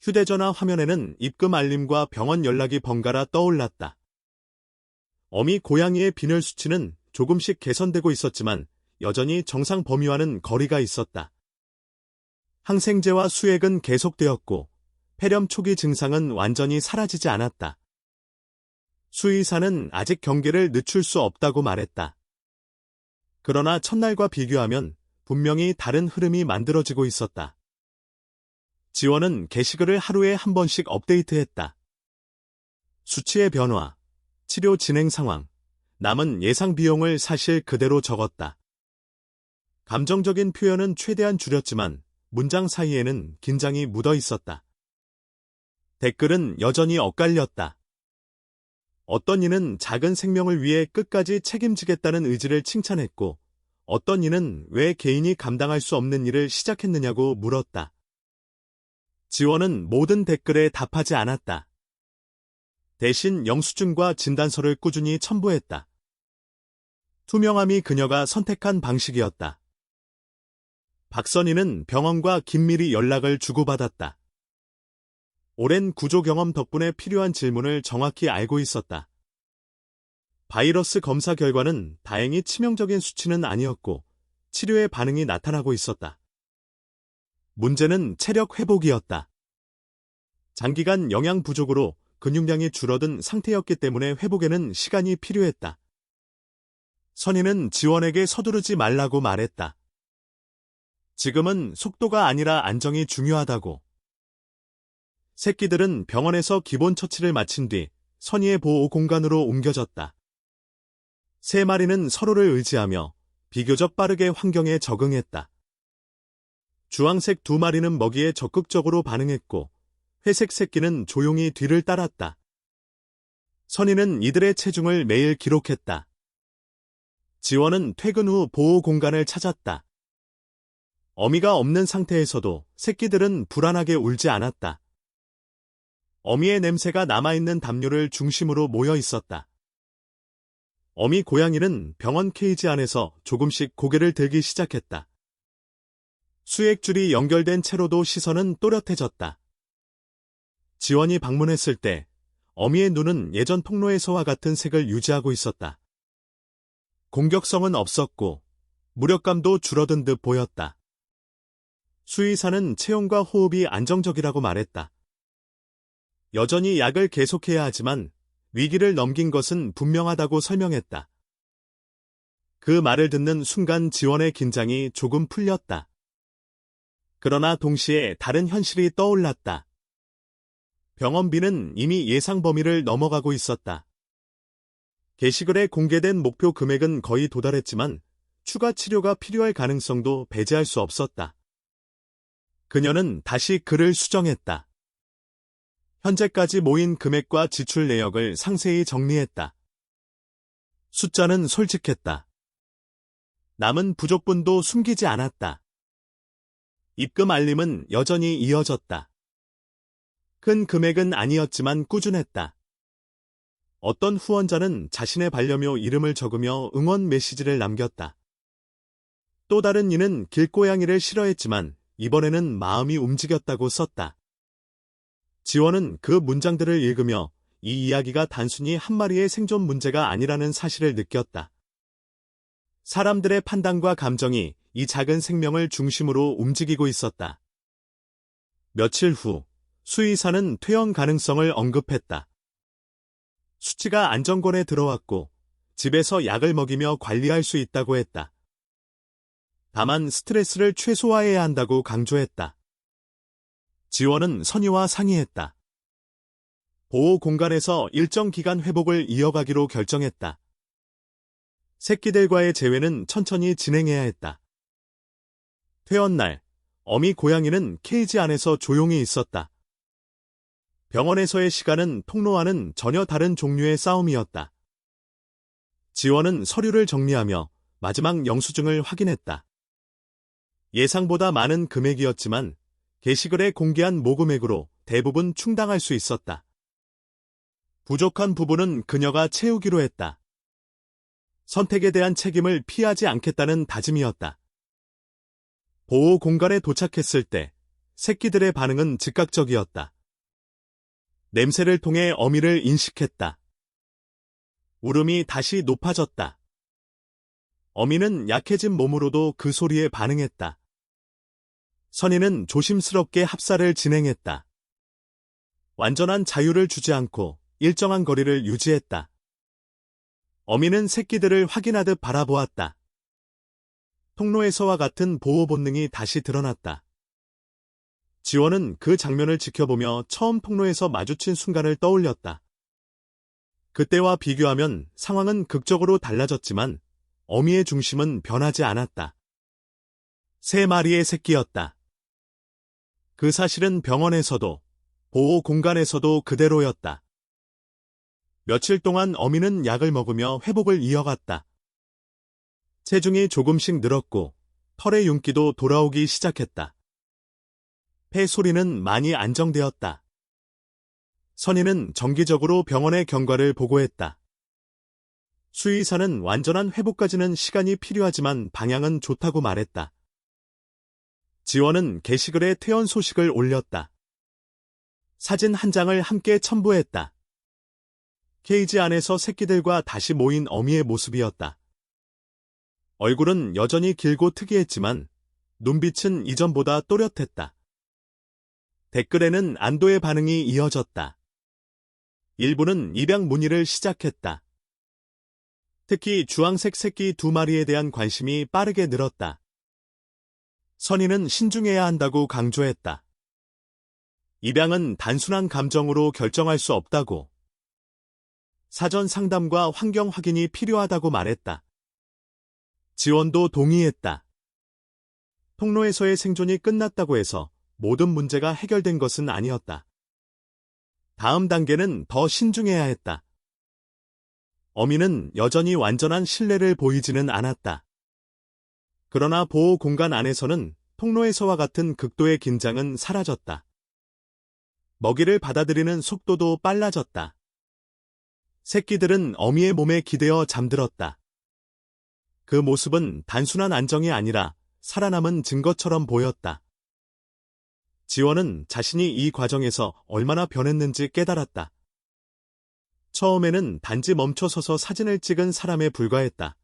휴대전화 화면에는 입금 알림과 병원 연락이 번갈아 떠올랐다. 어미 고양이의 빈혈 수치는 조금씩 개선되고 있었지만 여전히 정상 범위와는 거리가 있었다. 항생제와 수액은 계속되었고 폐렴 초기 증상은 완전히 사라지지 않았다. 수의사는 아직 경계를 늦출 수 없다고 말했다. 그러나 첫날과 비교하면 분명히 다른 흐름이 만들어지고 있었다. 지원은 게시글을 하루에 한 번씩 업데이트했다. 수치의 변화, 치료 진행 상황, 남은 예상 비용을 사실 그대로 적었다. 감정적인 표현은 최대한 줄였지만 문장 사이에는 긴장이 묻어 있었다. 댓글은 여전히 엇갈렸다. 어떤 이는 작은 생명을 위해 끝까지 책임지겠다는 의지를 칭찬했고, 어떤 이는 왜 개인이 감당할 수 없는 일을 시작했느냐고 물었다. 지원은 모든 댓글에 답하지 않았다. 대신 영수증과 진단서를 꾸준히 첨부했다. 투명함이 그녀가 선택한 방식이었다. 박선희는 병원과 긴밀히 연락을 주고받았다. 오랜 구조 경험 덕분에 필요한 질문을 정확히 알고 있었다. 바이러스 검사 결과는 다행히 치명적인 수치는 아니었고 치료의 반응이 나타나고 있었다. 문제는 체력 회복이었다. 장기간 영양 부족으로 근육량이 줄어든 상태였기 때문에 회복에는 시간이 필요했다. 선희는 지원에게 서두르지 말라고 말했다. 지금은 속도가 아니라 안정이 중요하다고. 새끼들은 병원에서 기본 처치를 마친 뒤 선희의 보호 공간으로 옮겨졌다. 세 마리는 서로를 의지하며 비교적 빠르게 환경에 적응했다. 주황색 두 마리는 먹이에 적극적으로 반응했고 회색 새끼는 조용히 뒤를 따랐다. 선희는 이들의 체중을 매일 기록했다. 지원은 퇴근 후 보호 공간을 찾았다. 어미가 없는 상태에서도 새끼들은 불안하게 울지 않았다. 어미의 냄새가 남아있는 담요를 중심으로 모여 있었다. 어미 고양이는 병원 케이지 안에서 조금씩 고개를 들기 시작했다. 수액줄이 연결된 채로도 시선은 또렷해졌다. 지원이 방문했을 때 어미의 눈은 예전 통로에서와 같은 색을 유지하고 있었다. 공격성은 없었고 무력감도 줄어든 듯 보였다. 수의사는 체온과 호흡이 안정적이라고 말했다. 여전히 약을 계속해야 하지만 위기를 넘긴 것은 분명하다고 설명했다. 그 말을 듣는 순간 지원의 긴장이 조금 풀렸다. 그러나 동시에 다른 현실이 떠올랐다. 병원비는 이미 예상 범위를 넘어가고 있었다. 게시글에 공개된 목표 금액은 거의 도달했지만 추가 치료가 필요할 가능성도 배제할 수 없었다. 그녀는 다시 글을 수정했다. 현재까지 모인 금액과 지출 내역을 상세히 정리했다. 숫자는 솔직했다. 남은 부족분도 숨기지 않았다. 입금 알림은 여전히 이어졌다. 큰 금액은 아니었지만 꾸준했다. 어떤 후원자는 자신의 반려묘 이름을 적으며 응원 메시지를 남겼다. 또 다른 이는 길고양이를 싫어했지만 이번에는 마음이 움직였다고 썼다. 지원은 그 문장들을 읽으며 이 이야기가 단순히 한 마리의 생존 문제가 아니라는 사실을 느꼈다. 사람들의 판단과 감정이 이 작은 생명을 중심으로 움직이고 있었다. 며칠 후, 수의사는 퇴원 가능성을 언급했다. 수치가 안정권에 들어왔고 집에서 약을 먹이며 관리할 수 있다고 했다. 다만 스트레스를 최소화해야 한다고 강조했다. 지원은 선의와 상의했다. 보호 공간에서 일정 기간 회복을 이어가기로 결정했다. 새끼들과의 재회는 천천히 진행해야 했다. 퇴원 날, 어미 고양이는 케이지 안에서 조용히 있었다. 병원에서의 시간은 통로와는 전혀 다른 종류의 싸움이었다. 지원은 서류를 정리하며 마지막 영수증을 확인했다. 예상보다 많은 금액이었지만 게시글에 공개한 모금액으로 대부분 충당할 수 있었다. 부족한 부분은 그녀가 채우기로 했다. 선택에 대한 책임을 피하지 않겠다는 다짐이었다. 보호 공간에 도착했을 때 새끼들의 반응은 즉각적이었다. 냄새를 통해 어미를 인식했다. 울음이 다시 높아졌다. 어미는 약해진 몸으로도 그 소리에 반응했다. 선희는 조심스럽게 합사를 진행했다. 완전한 자유를 주지 않고 일정한 거리를 유지했다. 어미는 새끼들을 확인하듯 바라보았다. 통로에서와 같은 보호 본능이 다시 드러났다. 지원은 그 장면을 지켜보며 처음 통로에서 마주친 순간을 떠올렸다. 그때와 비교하면 상황은 극적으로 달라졌지만 어미의 중심은 변하지 않았다. 3마리의 새끼였다. 그 사실은 병원에서도 보호 공간에서도 그대로였다. 며칠 동안 어미는 약을 먹으며 회복을 이어갔다. 체중이 조금씩 늘었고 털의 윤기도 돌아오기 시작했다. 폐 소리는 많이 안정되었다. 선희는 정기적으로 병원의 경과를 보고했다. 수의사는 완전한 회복까지는 시간이 필요하지만 방향은 좋다고 말했다. 지원은 게시글에 퇴원 소식을 올렸다. 사진 한 장을 함께 첨부했다. 케이지 안에서 새끼들과 다시 모인 어미의 모습이었다. 얼굴은 여전히 길고 특이했지만 눈빛은 이전보다 또렷했다. 댓글에는 안도의 반응이 이어졌다. 일부는 입양 문의를 시작했다. 특히 주황색 새끼 2마리에 대한 관심이 빠르게 늘었다. 선희는 신중해야 한다고 강조했다. 입양은 단순한 감정으로 결정할 수 없다고. 사전 상담과 환경 확인이 필요하다고 말했다. 지원도 동의했다. 통로에서의 생존이 끝났다고 해서 모든 문제가 해결된 것은 아니었다. 다음 단계는 더 신중해야 했다. 어미는 여전히 완전한 신뢰를 보이지는 않았다. 그러나 보호 공간 안에서는 통로에서와 같은 극도의 긴장은 사라졌다. 먹이를 받아들이는 속도도 빨라졌다. 새끼들은 어미의 몸에 기대어 잠들었다. 그 모습은 단순한 안정이 아니라 살아남은 증거처럼 보였다. 지원은 자신이 이 과정에서 얼마나 변했는지 깨달았다. 처음에는 단지 멈춰서서 사진을 찍은 사람에 불과했다.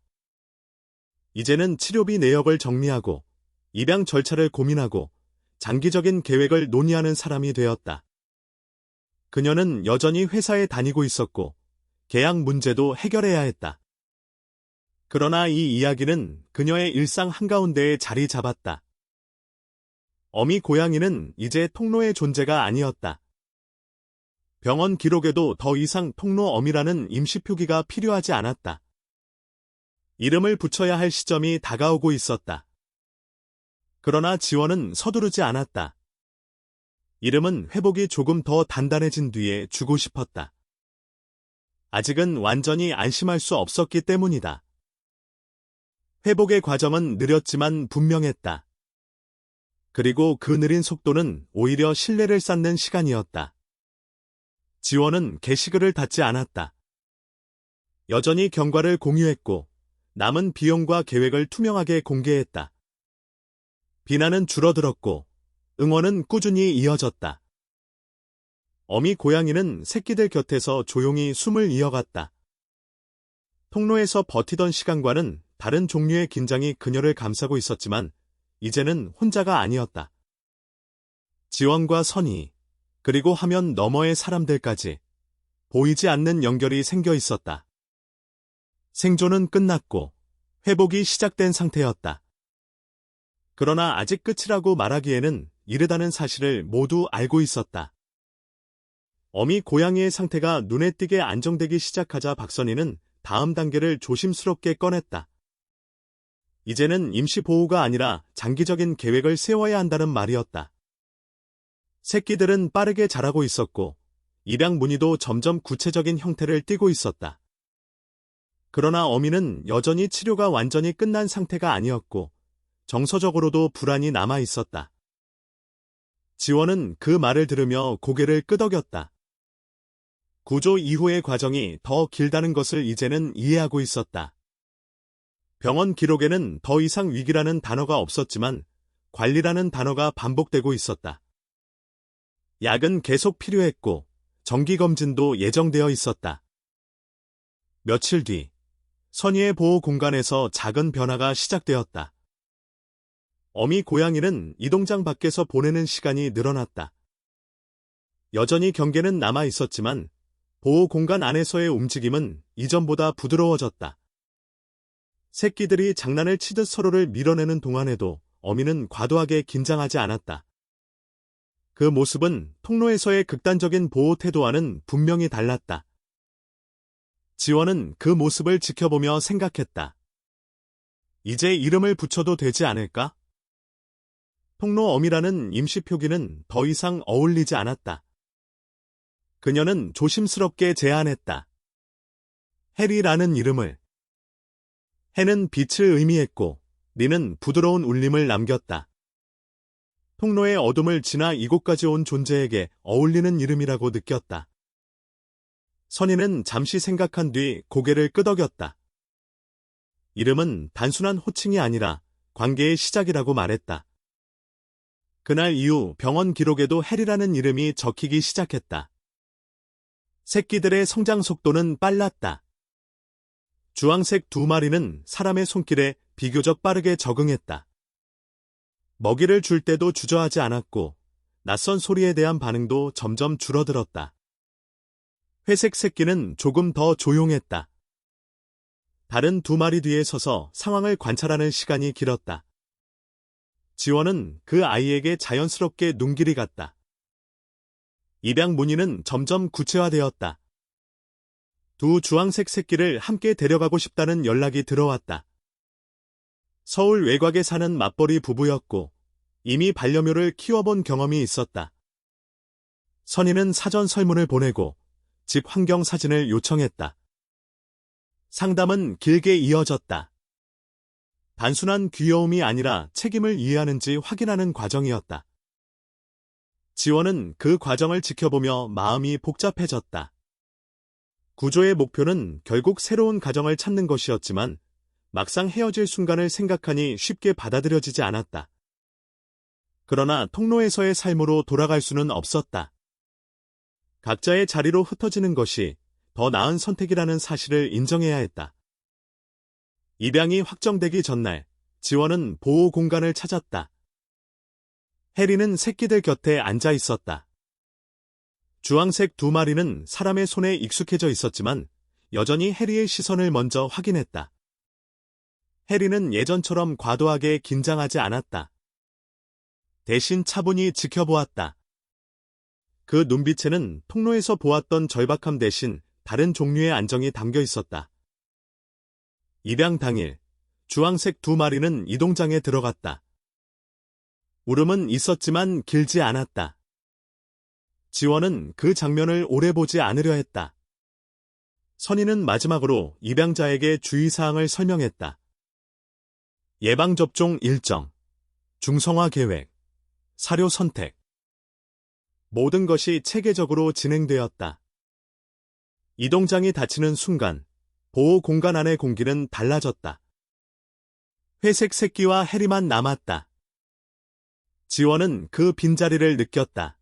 이제는 치료비 내역을 정리하고 입양 절차를 고민하고 장기적인 계획을 논의하는 사람이 되었다. 그녀는 여전히 회사에 다니고 있었고 계약 문제도 해결해야 했다. 그러나 이 이야기는 그녀의 일상 한가운데에 자리 잡았다. 어미 고양이는 이제 통로의 존재가 아니었다. 병원 기록에도 더 이상 통로 어미라는 임시 표기가 필요하지 않았다. 이름을 붙여야 할 시점이 다가오고 있었다. 그러나 지원은 서두르지 않았다. 이름은 회복이 조금 더 단단해진 뒤에 주고 싶었다. 아직은 완전히 안심할 수 없었기 때문이다. 회복의 과정은 느렸지만 분명했다. 그리고 그 느린 속도는 오히려 신뢰를 쌓는 시간이었다. 지원은 게시글을 닫지 않았다. 여전히 경과를 공유했고 남은 비용과 계획을 투명하게 공개했다. 비난은 줄어들었고 응원은 꾸준히 이어졌다. 어미 고양이는 새끼들 곁에서 조용히 숨을 이어갔다. 통로에서 버티던 시간과는 다른 종류의 긴장이 그녀를 감싸고 있었지만 이제는 혼자가 아니었다. 지원과 선의, 그리고 화면 너머의 사람들까지 보이지 않는 연결이 생겨 있었다. 생존은 끝났고 회복이 시작된 상태였다. 그러나 아직 끝이라고 말하기에는 이르다는 사실을 모두 알고 있었다. 어미 고양이의 상태가 눈에 띄게 안정되기 시작하자 박선희는 다음 단계를 조심스럽게 꺼냈다. 이제는 임시보호가 아니라 장기적인 계획을 세워야 한다는 말이었다. 새끼들은 빠르게 자라고 있었고 입양 무늬도 점점 구체적인 형태를 띠고 있었다. 그러나 어미는 여전히 치료가 완전히 끝난 상태가 아니었고 정서적으로도 불안이 남아 있었다. 지원은 그 말을 들으며 고개를 끄덕였다. 구조 이후의 과정이 더 길다는 것을 이제는 이해하고 있었다. 병원 기록에는 더 이상 위기라는 단어가 없었지만 관리라는 단어가 반복되고 있었다. 약은 계속 필요했고 정기검진도 예정되어 있었다. 며칠 뒤 선희의 보호 공간에서 작은 변화가 시작되었다. 어미 고양이는 이동장 밖에서 보내는 시간이 늘어났다. 여전히 경계는 남아 있었지만 보호 공간 안에서의 움직임은 이전보다 부드러워졌다. 새끼들이 장난을 치듯 서로를 밀어내는 동안에도 어미는 과도하게 긴장하지 않았다. 그 모습은 통로에서의 극단적인 보호 태도와는 분명히 달랐다. 지원은 그 모습을 지켜보며 생각했다. 이제 이름을 붙여도 되지 않을까? 통로 어미라는 임시 표기는 더 이상 어울리지 않았다. 그녀는 조심스럽게 제안했다. 해리라는 이름을. 해는 빛을 의미했고 리는 부드러운 울림을 남겼다. 통로의 어둠을 지나 이곳까지 온 존재에게 어울리는 이름이라고 느꼈다. 선희는 잠시 생각한 뒤 고개를 끄덕였다. 이름은 단순한 호칭이 아니라 관계의 시작이라고 말했다. 그날 이후 병원 기록에도 해리라는 이름이 적히기 시작했다. 새끼들의 성장 속도는 빨랐다. 주황색 2마리는 사람의 손길에 비교적 빠르게 적응했다. 먹이를 줄 때도 주저하지 않았고 낯선 소리에 대한 반응도 점점 줄어들었다. 회색 새끼는 조금 더 조용했다. 다른 2마리 뒤에 서서 상황을 관찰하는 시간이 길었다. 지원은 그 아이에게 자연스럽게 눈길이 갔다. 입양 문의는 점점 구체화되었다. 2 주황색 새끼를 함께 데려가고 싶다는 연락이 들어왔다. 서울 외곽에 사는 맞벌이 부부였고 이미 반려묘를 키워본 경험이 있었다. 선희는 사전 설문을 보내고 집 환경 사진을 요청했다. 상담은 길게 이어졌다. 단순한 귀여움이 아니라 책임을 이해하는지 확인하는 과정이었다. 지원은 그 과정을 지켜보며 마음이 복잡해졌다. 구조의 목표는 결국 새로운 가정을 찾는 것이었지만 막상 헤어질 순간을 생각하니 쉽게 받아들여지지 않았다. 그러나 통로에서의 삶으로 돌아갈 수는 없었다. 각자의 자리로 흩어지는 것이 더 나은 선택이라는 사실을 인정해야 했다. 입양이 확정되기 전날 지원은 보호 공간을 찾았다. 해리는 새끼들 곁에 앉아 있었다. 주황색 2마리는 사람의 손에 익숙해져 있었지만 여전히 해리의 시선을 먼저 확인했다. 해리는 예전처럼 과도하게 긴장하지 않았다. 대신 차분히 지켜보았다. 그 눈빛에는 통로에서 보았던 절박함 대신 다른 종류의 안정이 담겨 있었다. 입양 당일, 주황색 2마리는 이동장에 들어갔다. 울음은 있었지만 길지 않았다. 지원은 그 장면을 오래 보지 않으려 했다. 선희는 마지막으로 입양자에게 주의사항을 설명했다. 예방접종 일정, 중성화 계획, 사료 선택. 모든 것이 체계적으로 진행되었다. 이동장이 닫히는 순간 보호 공간 안의 공기는 달라졌다. 회색 새끼와 해리만 남았다. 지원은 그 빈자리를 느꼈다.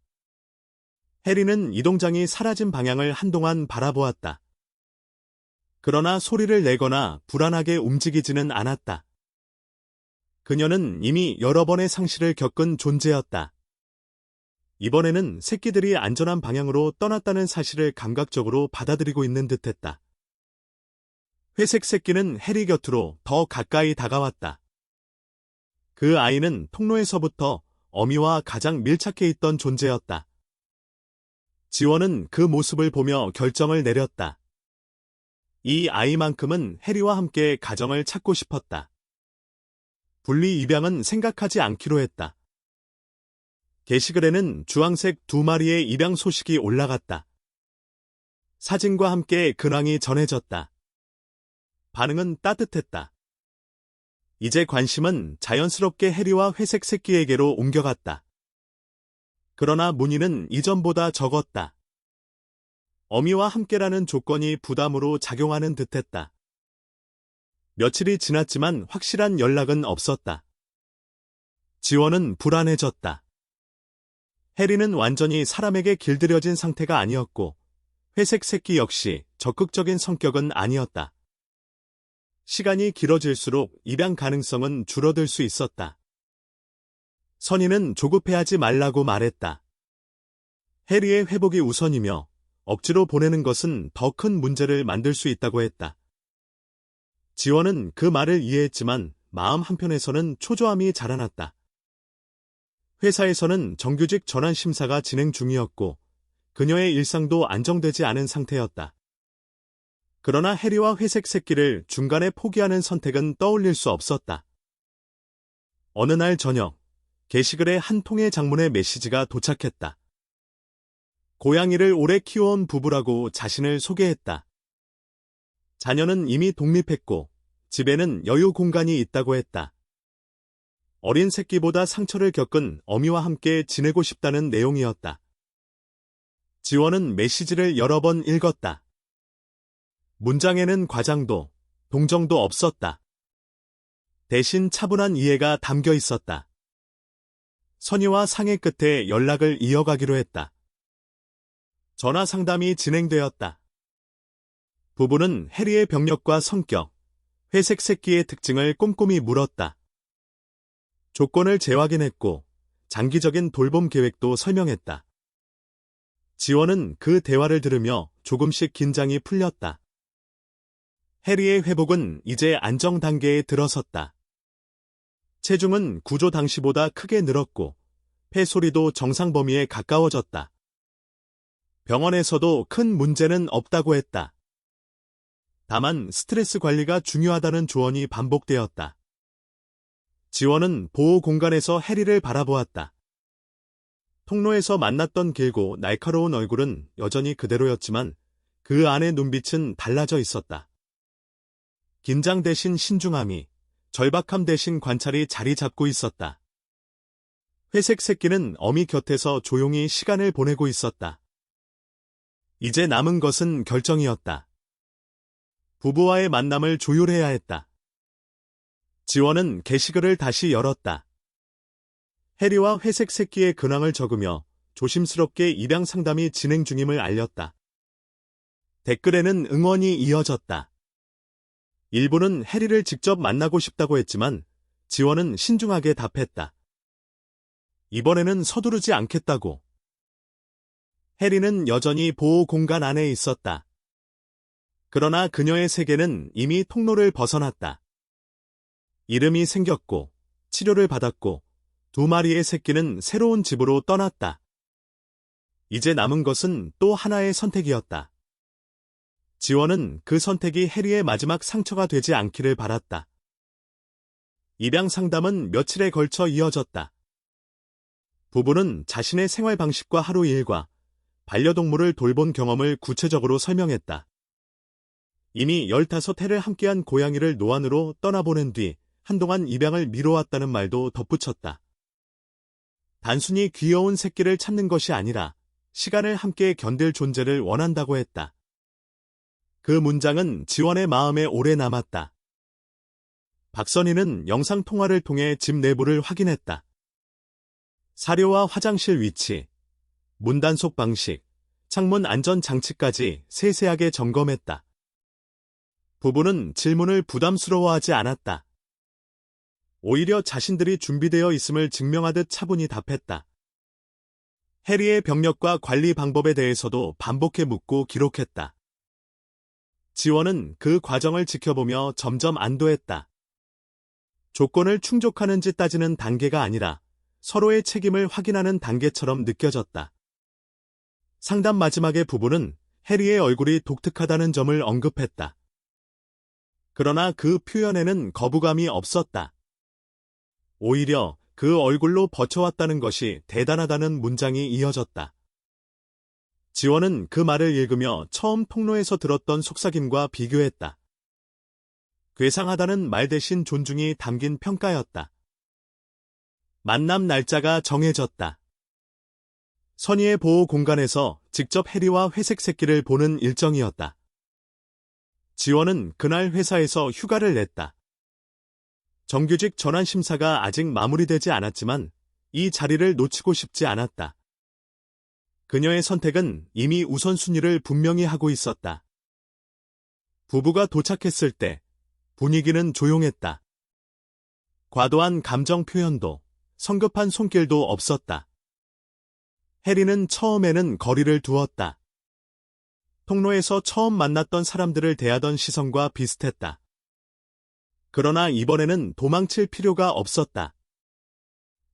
해리는 이동장이 사라진 방향을 한동안 바라보았다. 그러나 소리를 내거나 불안하게 움직이지는 않았다. 그녀는 이미 여러 번의 상실을 겪은 존재였다. 이번에는 새끼들이 안전한 방향으로 떠났다는 사실을 감각적으로 받아들이고 있는 듯했다. 회색 새끼는 해리 곁으로 더 가까이 다가왔다. 그 아이는 통로에서부터 어미와 가장 밀착해 있던 존재였다. 지원은 그 모습을 보며 결정을 내렸다. 이 아이만큼은 해리와 함께 가정을 찾고 싶었다. 분리 입양은 생각하지 않기로 했다. 게시글에는 주황색 2마리의 입양 소식이 올라갔다. 사진과 함께 근황이 전해졌다. 반응은 따뜻했다. 이제 관심은 자연스럽게 해리와 회색 새끼에게로 옮겨갔다. 그러나 문의는 이전보다 적었다. 어미와 함께라는 조건이 부담으로 작용하는 듯했다. 며칠이 지났지만 확실한 연락은 없었다. 지원은 불안해졌다. 해리는 완전히 사람에게 길들여진 상태가 아니었고 회색 새끼 역시 적극적인 성격은 아니었다. 시간이 길어질수록 입양 가능성은 줄어들 수 있었다. 선희는 조급해하지 말라고 말했다. 해리의 회복이 우선이며 억지로 보내는 것은 더 큰 문제를 만들 수 있다고 했다. 지원은 그 말을 이해했지만 마음 한편에서는 초조함이 자라났다. 회사에서는 정규직 전환 심사가 진행 중이었고 그녀의 일상도 안정되지 않은 상태였다. 그러나 해리와 회색 새끼를 중간에 포기하는 선택은 떠올릴 수 없었다. 어느 날 저녁, 게시글에 한 통의 장문의 메시지가 도착했다. 고양이를 오래 키워온 부부라고 자신을 소개했다. 자녀는 이미 독립했고 집에는 여유 공간이 있다고 했다. 어린 새끼보다 상처를 겪은 어미와 함께 지내고 싶다는 내용이었다. 지원은 메시지를 여러 번 읽었다. 문장에는 과장도, 동정도 없었다. 대신 차분한 이해가 담겨 있었다. 선희와 상의 끝에 연락을 이어가기로 했다. 전화 상담이 진행되었다. 부부는 해리의 병력과 성격, 회색 새끼의 특징을 꼼꼼히 물었다. 조건을 재확인했고 장기적인 돌봄 계획도 설명했다. 지원은 그 대화를 들으며 조금씩 긴장이 풀렸다. 해리의 회복은 이제 안정 단계에 들어섰다. 체중은 구조 당시보다 크게 늘었고 폐 소리도 정상 범위에 가까워졌다. 병원에서도 큰 문제는 없다고 했다. 다만 스트레스 관리가 중요하다는 조언이 반복되었다. 지원은 보호 공간에서 해리를 바라보았다. 통로에서 만났던 길고 날카로운 얼굴은 여전히 그대로였지만 그 안의 눈빛은 달라져 있었다. 긴장 대신 신중함이, 절박함 대신 관찰이 자리 잡고 있었다. 회색 새끼는 어미 곁에서 조용히 시간을 보내고 있었다. 이제 남은 것은 결정이었다. 부부와의 만남을 조율해야 했다. 지원은 게시글을 다시 열었다. 해리와 회색 새끼의 근황을 적으며 조심스럽게 입양 상담이 진행 중임을 알렸다. 댓글에는 응원이 이어졌다. 일부는 해리를 직접 만나고 싶다고 했지만 지원은 신중하게 답했다. 이번에는 서두르지 않겠다고. 해리는 여전히 보호 공간 안에 있었다. 그러나 그녀의 세계는 이미 통로를 벗어났다. 이름이 생겼고 치료를 받았고 2마리의 새끼는 새로운 집으로 떠났다. 이제 남은 것은 또 하나의 선택이었다. 지원은 그 선택이 해리의 마지막 상처가 되지 않기를 바랐다. 입양 상담은 며칠에 걸쳐 이어졌다. 부부는 자신의 생활 방식과 하루 일과 반려동물을 돌본 경험을 구체적으로 설명했다. 이미 15해를 함께한 고양이를 노안으로 떠나보낸 뒤 한동안 입양을 미뤄왔다는 말도 덧붙였다. 단순히 귀여운 새끼를 찾는 것이 아니라 시간을 함께 견딜 존재를 원한다고 했다. 그 문장은 지원의 마음에 오래 남았다. 박선희는 영상통화를 통해 집 내부를 확인했다. 사료와 화장실 위치, 문단속 방식, 창문 안전 장치까지 세세하게 점검했다. 부부는 질문을 부담스러워하지 않았다. 오히려 자신들이 준비되어 있음을 증명하듯 차분히 답했다. 해리의 병력과 관리 방법에 대해서도 반복해 묻고 기록했다. 지원은 그 과정을 지켜보며 점점 안도했다. 조건을 충족하는지 따지는 단계가 아니라 서로의 책임을 확인하는 단계처럼 느껴졌다. 상담 마지막에 부부는 해리의 얼굴이 독특하다는 점을 언급했다. 그러나 그 표현에는 거부감이 없었다. 오히려 그 얼굴로 버텨왔다는 것이 대단하다는 문장이 이어졌다. 지원은 그 말을 읽으며 처음 통로에서 들었던 속삭임과 비교했다. 괴상하다는 말 대신 존중이 담긴 평가였다. 만남 날짜가 정해졌다. 선의의 보호 공간에서 직접 해리와 회색 새끼를 보는 일정이었다. 지원은 그날 회사에서 휴가를 냈다. 정규직 전환 심사가 아직 마무리되지 않았지만 이 자리를 놓치고 싶지 않았다. 그녀의 선택은 이미 우선순위를 분명히 하고 있었다. 부부가 도착했을 때 분위기는 조용했다. 과도한 감정 표현도 성급한 손길도 없었다. 해리는 처음에는 거리를 두었다. 통로에서 처음 만났던 사람들을 대하던 시선과 비슷했다. 그러나 이번에는 도망칠 필요가 없었다.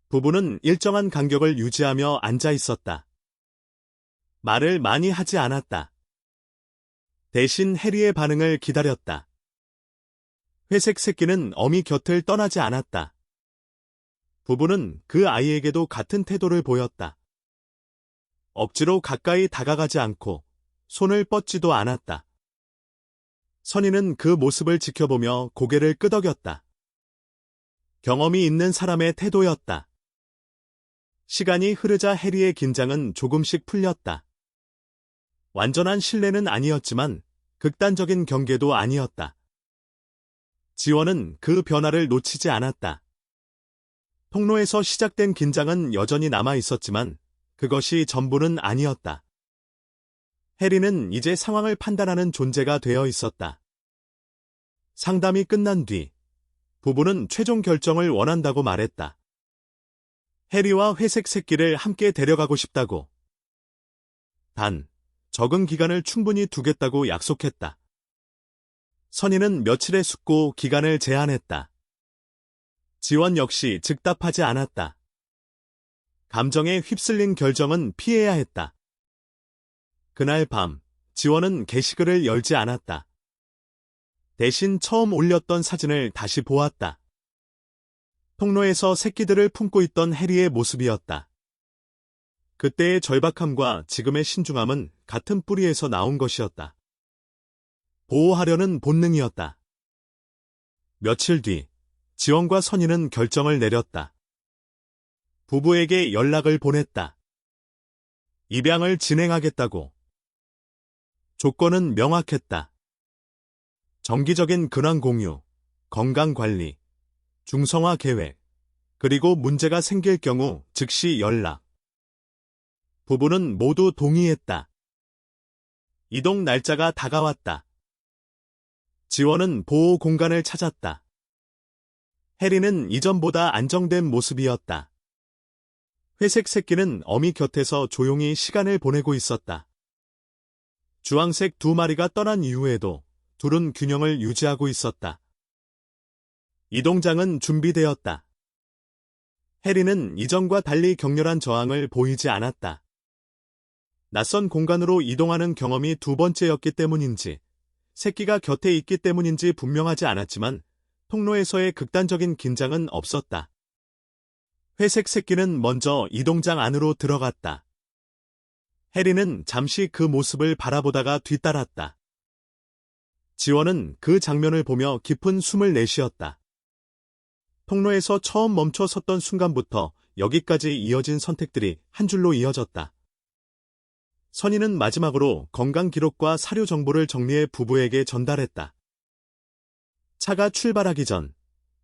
부부는 일정한 간격을 유지하며 앉아 있었다. 말을 많이 하지 않았다. 대신 해리의 반응을 기다렸다. 회색 새끼는 어미 곁을 떠나지 않았다. 부부는 그 아이에게도 같은 태도를 보였다. 억지로 가까이 다가가지 않고 손을 뻗지도 않았다. 선희는 그 모습을 지켜보며 고개를 끄덕였다. 경험이 있는 사람의 태도였다. 시간이 흐르자 해리의 긴장은 조금씩 풀렸다. 완전한 신뢰는 아니었지만 극단적인 경계도 아니었다. 지원은 그 변화를 놓치지 않았다. 통로에서 시작된 긴장은 여전히 남아 있었지만 그것이 전부는 아니었다. 해리는 이제 상황을 판단하는 존재가 되어 있었다. 상담이 끝난 뒤 부부는 최종 결정을 원한다고 말했다. 해리와 회색 새끼를 함께 데려가고 싶다고. 단, 적응 기간을 충분히 두겠다고 약속했다. 선희는 며칠에 숙고 기간을 제한했다. 지원 역시 즉답하지 않았다. 감정에 휩쓸린 결정은 피해야 했다. 그날 밤, 지원은 게시글을 열지 않았다. 대신 처음 올렸던 사진을 다시 보았다. 통로에서 새끼들을 품고 있던 해리의 모습이었다. 그때의 절박함과 지금의 신중함은 같은 뿌리에서 나온 것이었다. 보호하려는 본능이었다. 며칠 뒤, 지원과 선희는 결정을 내렸다. 부부에게 연락을 보냈다. 입양을 진행하겠다고. 조건은 명확했다. 정기적인 근황 공유, 건강관리, 중성화 계획, 그리고 문제가 생길 경우 즉시 연락. 부부는 모두 동의했다. 이동 날짜가 다가왔다. 지원은 보호 공간을 찾았다. 해리는 이전보다 안정된 모습이었다. 회색 새끼는 어미 곁에서 조용히 시간을 보내고 있었다. 주황색 두 마리가 떠난 이후에도 둘은 균형을 유지하고 있었다. 이동장은 준비되었다. 해리는 이전과 달리 격렬한 저항을 보이지 않았다. 낯선 공간으로 이동하는 경험이 두 번째였기 때문인지, 새끼가 곁에 있기 때문인지 분명하지 않았지만 통로에서의 극단적인 긴장은 없었다. 회색 새끼는 먼저 이동장 안으로 들어갔다. 해리는 잠시 그 모습을 바라보다가 뒤따랐다. 지원은 그 장면을 보며 깊은 숨을 내쉬었다. 통로에서 처음 멈춰 섰던 순간부터 여기까지 이어진 선택들이 한 줄로 이어졌다. 선희는 마지막으로 건강 기록과 사료 정보를 정리해 부부에게 전달했다. 차가 출발하기 전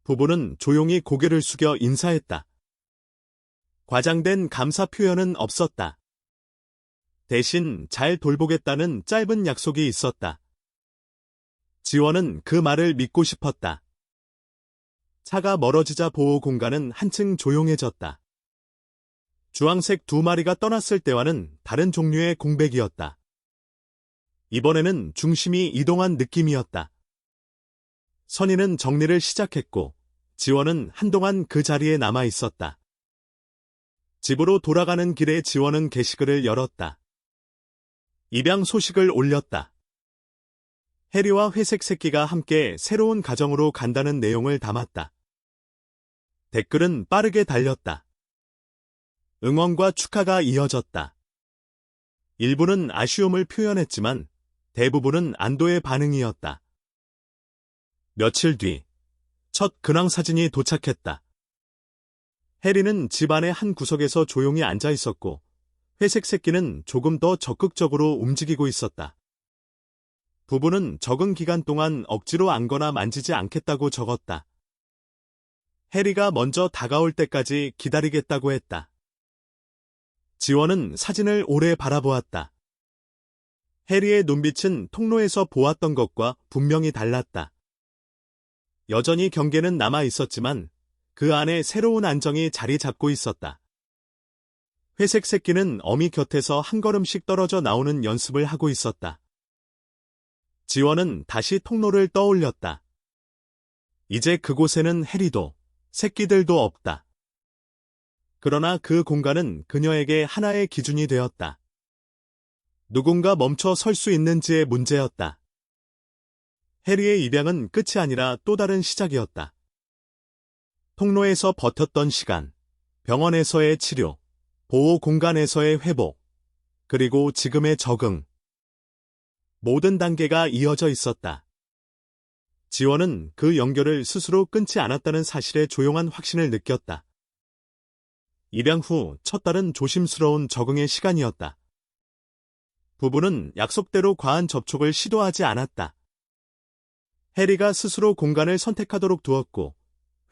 부부는 조용히 고개를 숙여 인사했다. 과장된 감사 표현은 없었다. 대신 잘 돌보겠다는 짧은 약속이 있었다. 지원은 그 말을 믿고 싶었다. 차가 멀어지자 보호 공간은 한층 조용해졌다. 주황색 2마리가 떠났을 때와는 다른 종류의 공백이었다. 이번에는 중심이 이동한 느낌이었다. 선희는 정리를 시작했고 지원은 한동안 그 자리에 남아 있었다. 집으로 돌아가는 길에 지원은 게시글을 열었다. 입양 소식을 올렸다. 해리와 회색 새끼가 함께 새로운 가정으로 간다는 내용을 담았다. 댓글은 빠르게 달렸다. 응원과 축하가 이어졌다. 일부는 아쉬움을 표현했지만 대부분은 안도의 반응이었다. 며칠 뒤, 첫 근황 사진이 도착했다. 해리는 집안의 한 구석에서 조용히 앉아 있었고, 회색 새끼는 조금 더 적극적으로 움직이고 있었다. 부부는 적응 기간 동안 억지로 안거나 만지지 않겠다고 적었다. 해리가 먼저 다가올 때까지 기다리겠다고 했다. 지원은 사진을 오래 바라보았다. 해리의 눈빛은 통로에서 보았던 것과 분명히 달랐다. 여전히 경계는 남아 있었지만 그 안에 새로운 안정이 자리 잡고 있었다. 회색 새끼는 어미 곁에서 한 걸음씩 떨어져 나오는 연습을 하고 있었다. 지원은 다시 통로를 떠올렸다. 이제 그곳에는 해리도 새끼들도 없다. 그러나 그 공간은 그녀에게 하나의 기준이 되었다. 누군가 멈춰 설 수 있는지의 문제였다. 해리의 입양은 끝이 아니라 또 다른 시작이었다. 통로에서 버텼던 시간, 병원에서의 치료, 보호 공간에서의 회복, 그리고 지금의 적응. 모든 단계가 이어져 있었다. 지원은 그 연결을 스스로 끊지 않았다는 사실에 조용한 확신을 느꼈다. 입양 후 첫 달은 조심스러운 적응의 시간이었다. 부부는 약속대로 과한 접촉을 시도하지 않았다. 해리가 스스로 공간을 선택하도록 두었고,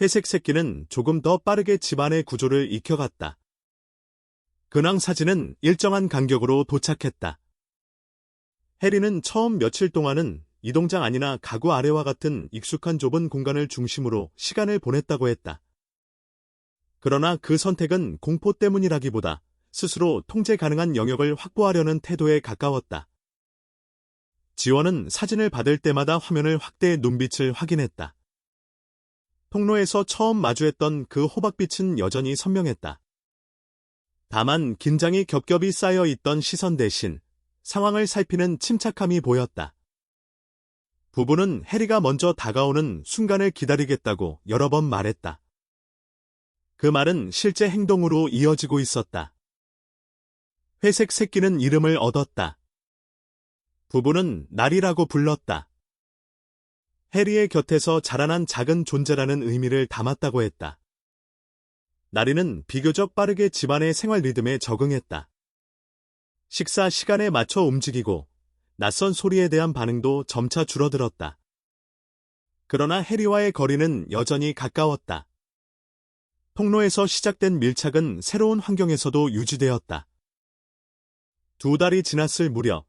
회색 새끼는 조금 더 빠르게 집안의 구조를 익혀갔다. 근황 사진은 일정한 간격으로 도착했다. 해리는 처음 며칠 동안은 이동장 아니나 가구 아래와 같은 익숙한 좁은 공간을 중심으로 시간을 보냈다고 했다. 그러나 그 선택은 공포 때문이라기보다 스스로 통제 가능한 영역을 확보하려는 태도에 가까웠다. 지원은 사진을 받을 때마다 화면을 확대해 눈빛을 확인했다. 통로에서 처음 마주했던 그 호박빛은 여전히 선명했다. 다만 긴장이 겹겹이 쌓여 있던 시선 대신 상황을 살피는 침착함이 보였다. 부부는 해리가 먼저 다가오는 순간을 기다리겠다고 여러 번 말했다. 그 말은 실제 행동으로 이어지고 있었다. 회색 새끼는 이름을 얻었다. 부부는 날이라고 불렀다. 해리의 곁에서 자라난 작은 존재라는 의미를 담았다고 했다. 나리는 비교적 빠르게 집안의 생활 리듬에 적응했다. 식사 시간에 맞춰 움직이고 낯선 소리에 대한 반응도 점차 줄어들었다. 그러나 해리와의 거리는 여전히 가까웠다. 통로에서 시작된 밀착은 새로운 환경에서도 유지되었다. 2달이 지났을 무렵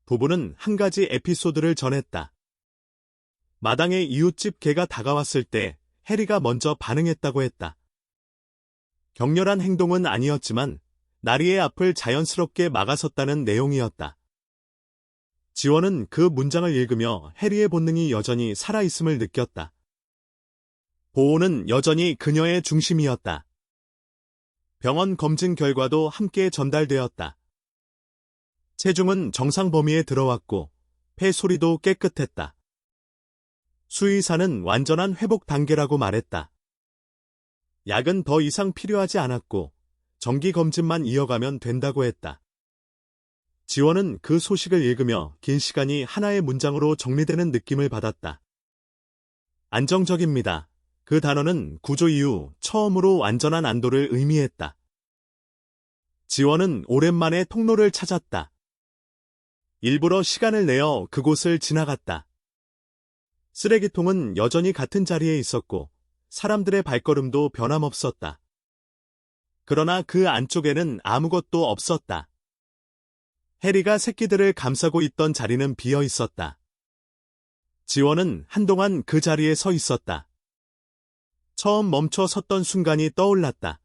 부부는 한 가지 에피소드를 전했다. 마당에 이웃집 개가 다가왔을 때 해리가 먼저 반응했다고 했다. 격렬한 행동은 아니었지만 나리의 앞을 자연스럽게 막아섰다는 내용이었다. 지원은 그 문장을 읽으며 해리의 본능이 여전히 살아있음을 느꼈다. 보호는 여전히 그녀의 중심이었다. 병원 검진 결과도 함께 전달되었다. 체중은 정상 범위에 들어왔고 폐 소리도 깨끗했다. 수의사는 완전한 회복 단계라고 말했다. 약은 더 이상 필요하지 않았고 정기 검진만 이어가면 된다고 했다. 지원은 그 소식을 읽으며 긴 시간이 하나의 문장으로 정리되는 느낌을 받았다. 안정적입니다. 그 단어는 구조 이후 처음으로 완전한 안도를 의미했다. 지원은 오랜만에 통로를 찾았다. 일부러 시간을 내어 그곳을 지나갔다. 쓰레기통은 여전히 같은 자리에 있었고 사람들의 발걸음도 변함없었다. 그러나 그 안쪽에는 아무것도 없었다. 해리가 새끼들을 감싸고 있던 자리는 비어 있었다. 지원은 한동안 그 자리에 서 있었다. 처음 멈춰 섰던 순간이 떠올랐다.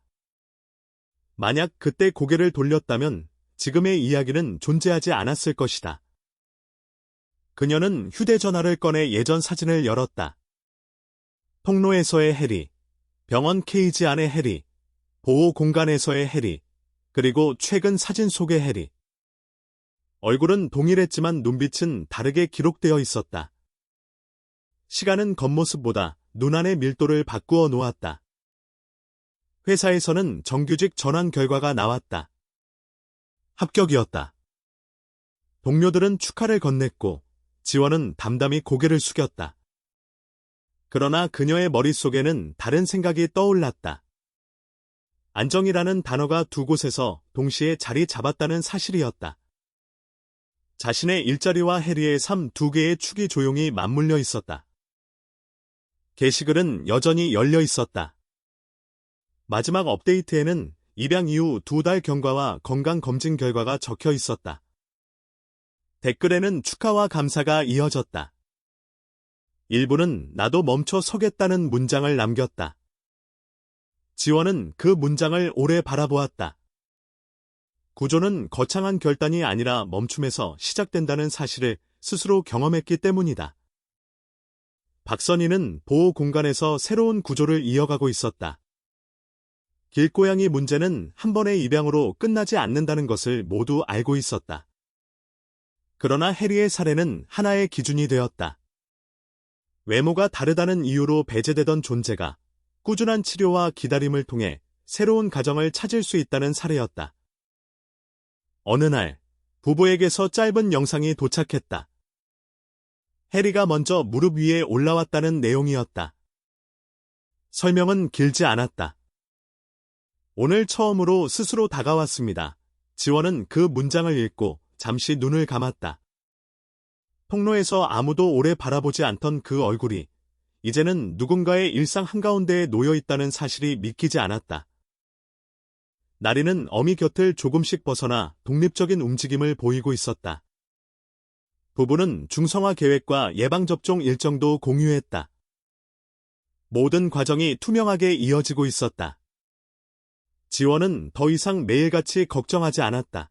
만약 그때 고개를 돌렸다면 지금의 이야기는 존재하지 않았을 것이다. 그녀는 휴대전화를 꺼내 예전 사진을 열었다. 통로에서의 해리, 병원 케이지 안의 해리, 보호 공간에서의 해리, 그리고 최근 사진 속의 해리. 얼굴은 동일했지만 눈빛은 다르게 기록되어 있었다. 시간은 겉모습보다 눈 안의 밀도를 바꾸어 놓았다. 회사에서는 정규직 전환 결과가 나왔다. 합격이었다. 동료들은 축하를 건넸고 지원은 담담히 고개를 숙였다. 그러나 그녀의 머릿속에는 다른 생각이 떠올랐다. 안정이라는 단어가 두 곳에서 동시에 자리 잡았다는 사실이었다. 자신의 일자리와 해리의 삶 두 개의 축이 조용히 맞물려 있었다. 게시글은 여전히 열려 있었다. 마지막 업데이트에는 입양 이후 2달 경과와 건강검진 결과가 적혀 있었다. 댓글에는 축하와 감사가 이어졌다. 일부는 나도 멈춰 서겠다는 문장을 남겼다. 지원은 그 문장을 오래 바라보았다. 구조는 거창한 결단이 아니라 멈춤에서 시작된다는 사실을 스스로 경험했기 때문이다. 박선희는 보호 공간에서 새로운 구조를 이어가고 있었다. 길고양이 문제는 한 번의 입양으로 끝나지 않는다는 것을 모두 알고 있었다. 그러나 해리의 사례는 하나의 기준이 되었다. 외모가 다르다는 이유로 배제되던 존재가 꾸준한 치료와 기다림을 통해 새로운 가정을 찾을 수 있다는 사례였다. 어느 날, 부부에게서 짧은 영상이 도착했다. 해리가 먼저 무릎 위에 올라왔다는 내용이었다. 설명은 길지 않았다. 오늘 처음으로 스스로 다가왔습니다. 지원은 그 문장을 읽고 잠시 눈을 감았다. 통로에서 아무도 오래 바라보지 않던 그 얼굴이 이제는 누군가의 일상 한가운데에 놓여 있다는 사실이 믿기지 않았다. 나리는 어미 곁을 조금씩 벗어나 독립적인 움직임을 보이고 있었다. 부부는 중성화 계획과 예방접종 일정도 공유했다. 모든 과정이 투명하게 이어지고 있었다. 지원은 더 이상 매일같이 걱정하지 않았다.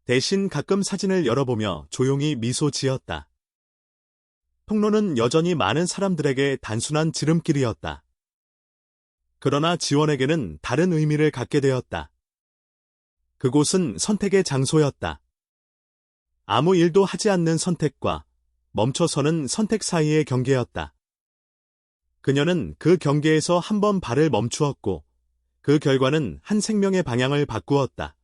대신 가끔 사진을 열어보며 조용히 미소 지었다. 통로는 여전히 많은 사람들에게 단순한 지름길이었다. 그러나 지원에게는 다른 의미를 갖게 되었다. 그곳은 선택의 장소였다. 아무 일도 하지 않는 선택과 멈춰서는 선택 사이의 경계였다. 그녀는 그 경계에서 한 번 발을 멈추었고 그 결과는 한 생명의 방향을 바꾸었다.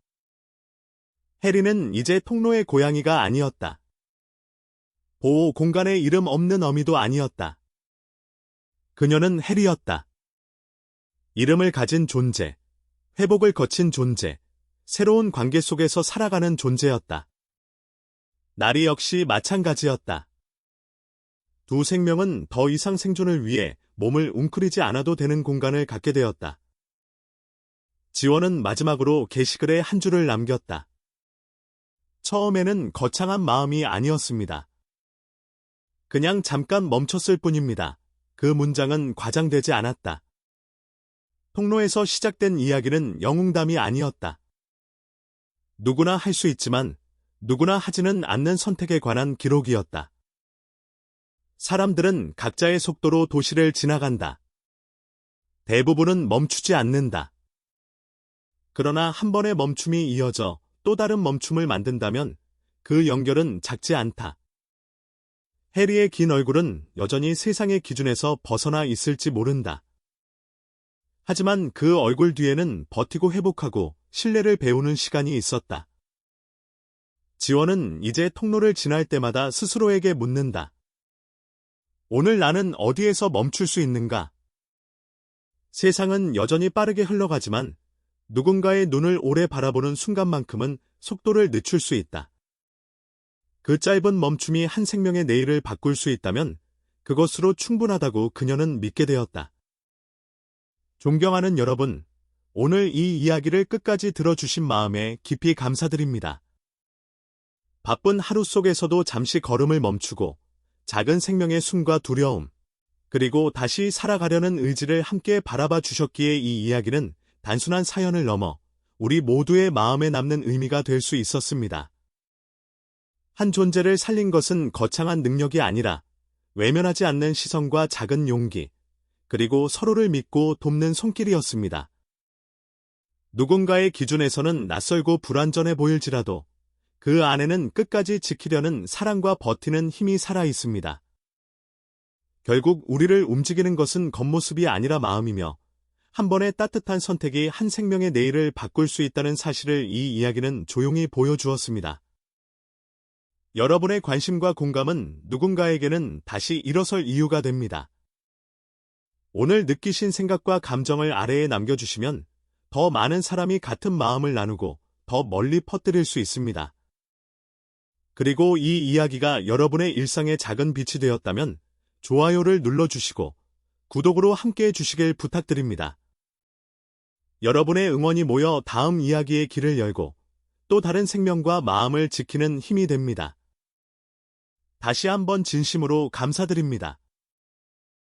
해리는 이제 통로의 고양이가 아니었다. 보호 공간에 이름 없는 어미도 아니었다. 그녀는 해리였다. 이름을 가진 존재, 회복을 거친 존재, 새로운 관계 속에서 살아가는 존재였다. 나리 역시 마찬가지였다. 두 생명은 더 이상 생존을 위해 몸을 웅크리지 않아도 되는 공간을 갖게 되었다. 지원은 마지막으로 게시글에 한 줄을 남겼다. 처음에는 거창한 마음이 아니었습니다. 그냥 잠깐 멈췄을 뿐입니다. 그 문장은 과장되지 않았다. 통로에서 시작된 이야기는 영웅담이 아니었다. 누구나 할 수 있지만 누구나 하지는 않는 선택에 관한 기록이었다. 사람들은 각자의 속도로 도시를 지나간다. 대부분은 멈추지 않는다. 그러나 한 번의 멈춤이 이어져 또 다른 멈춤을 만든다면 그 연결은 작지 않다. 해리의 긴 얼굴은 여전히 세상의 기준에서 벗어나 있을지 모른다. 하지만 그 얼굴 뒤에는 버티고 회복하고 신뢰를 배우는 시간이 있었다. 지원은 이제 통로를 지날 때마다 스스로에게 묻는다. 오늘 나는 어디에서 멈출 수 있는가? 세상은 여전히 빠르게 흘러가지만 누군가의 눈을 오래 바라보는 순간만큼은 속도를 늦출 수 있다. 그 짧은 멈춤이 한 생명의 내일을 바꿀 수 있다면 그것으로 충분하다고 그녀는 믿게 되었다. 존경하는 여러분, 오늘 이 이야기를 끝까지 들어주신 마음에 깊이 감사드립니다. 바쁜 하루 속에서도 잠시 걸음을 멈추고 작은 생명의 숨과 두려움, 그리고 다시 살아가려는 의지를 함께 바라봐 주셨기에 이 이야기는 단순한 사연을 넘어 우리 모두의 마음에 남는 의미가 될 수 있었습니다. 한 존재를 살린 것은 거창한 능력이 아니라 외면하지 않는 시선과 작은 용기, 그리고 서로를 믿고 돕는 손길이었습니다. 누군가의 기준에서는 낯설고 불완전해 보일지라도 그 안에는 끝까지 지키려는 사랑과 버티는 힘이 살아 있습니다. 결국 우리를 움직이는 것은 겉모습이 아니라 마음이며 한 번의 따뜻한 선택이 한 생명의 내일을 바꿀 수 있다는 사실을 이 이야기는 조용히 보여주었습니다. 여러분의 관심과 공감은 누군가에게는 다시 일어설 이유가 됩니다. 오늘 느끼신 생각과 감정을 아래에 남겨주시면 더 많은 사람이 같은 마음을 나누고 더 멀리 퍼뜨릴 수 있습니다. 그리고 이 이야기가 여러분의 일상의 작은 빛이 되었다면 좋아요를 눌러주시고 구독으로 함께 해주시길 부탁드립니다. 여러분의 응원이 모여 다음 이야기의 길을 열고 또 다른 생명과 마음을 지키는 힘이 됩니다. 다시 한번 진심으로 감사드립니다.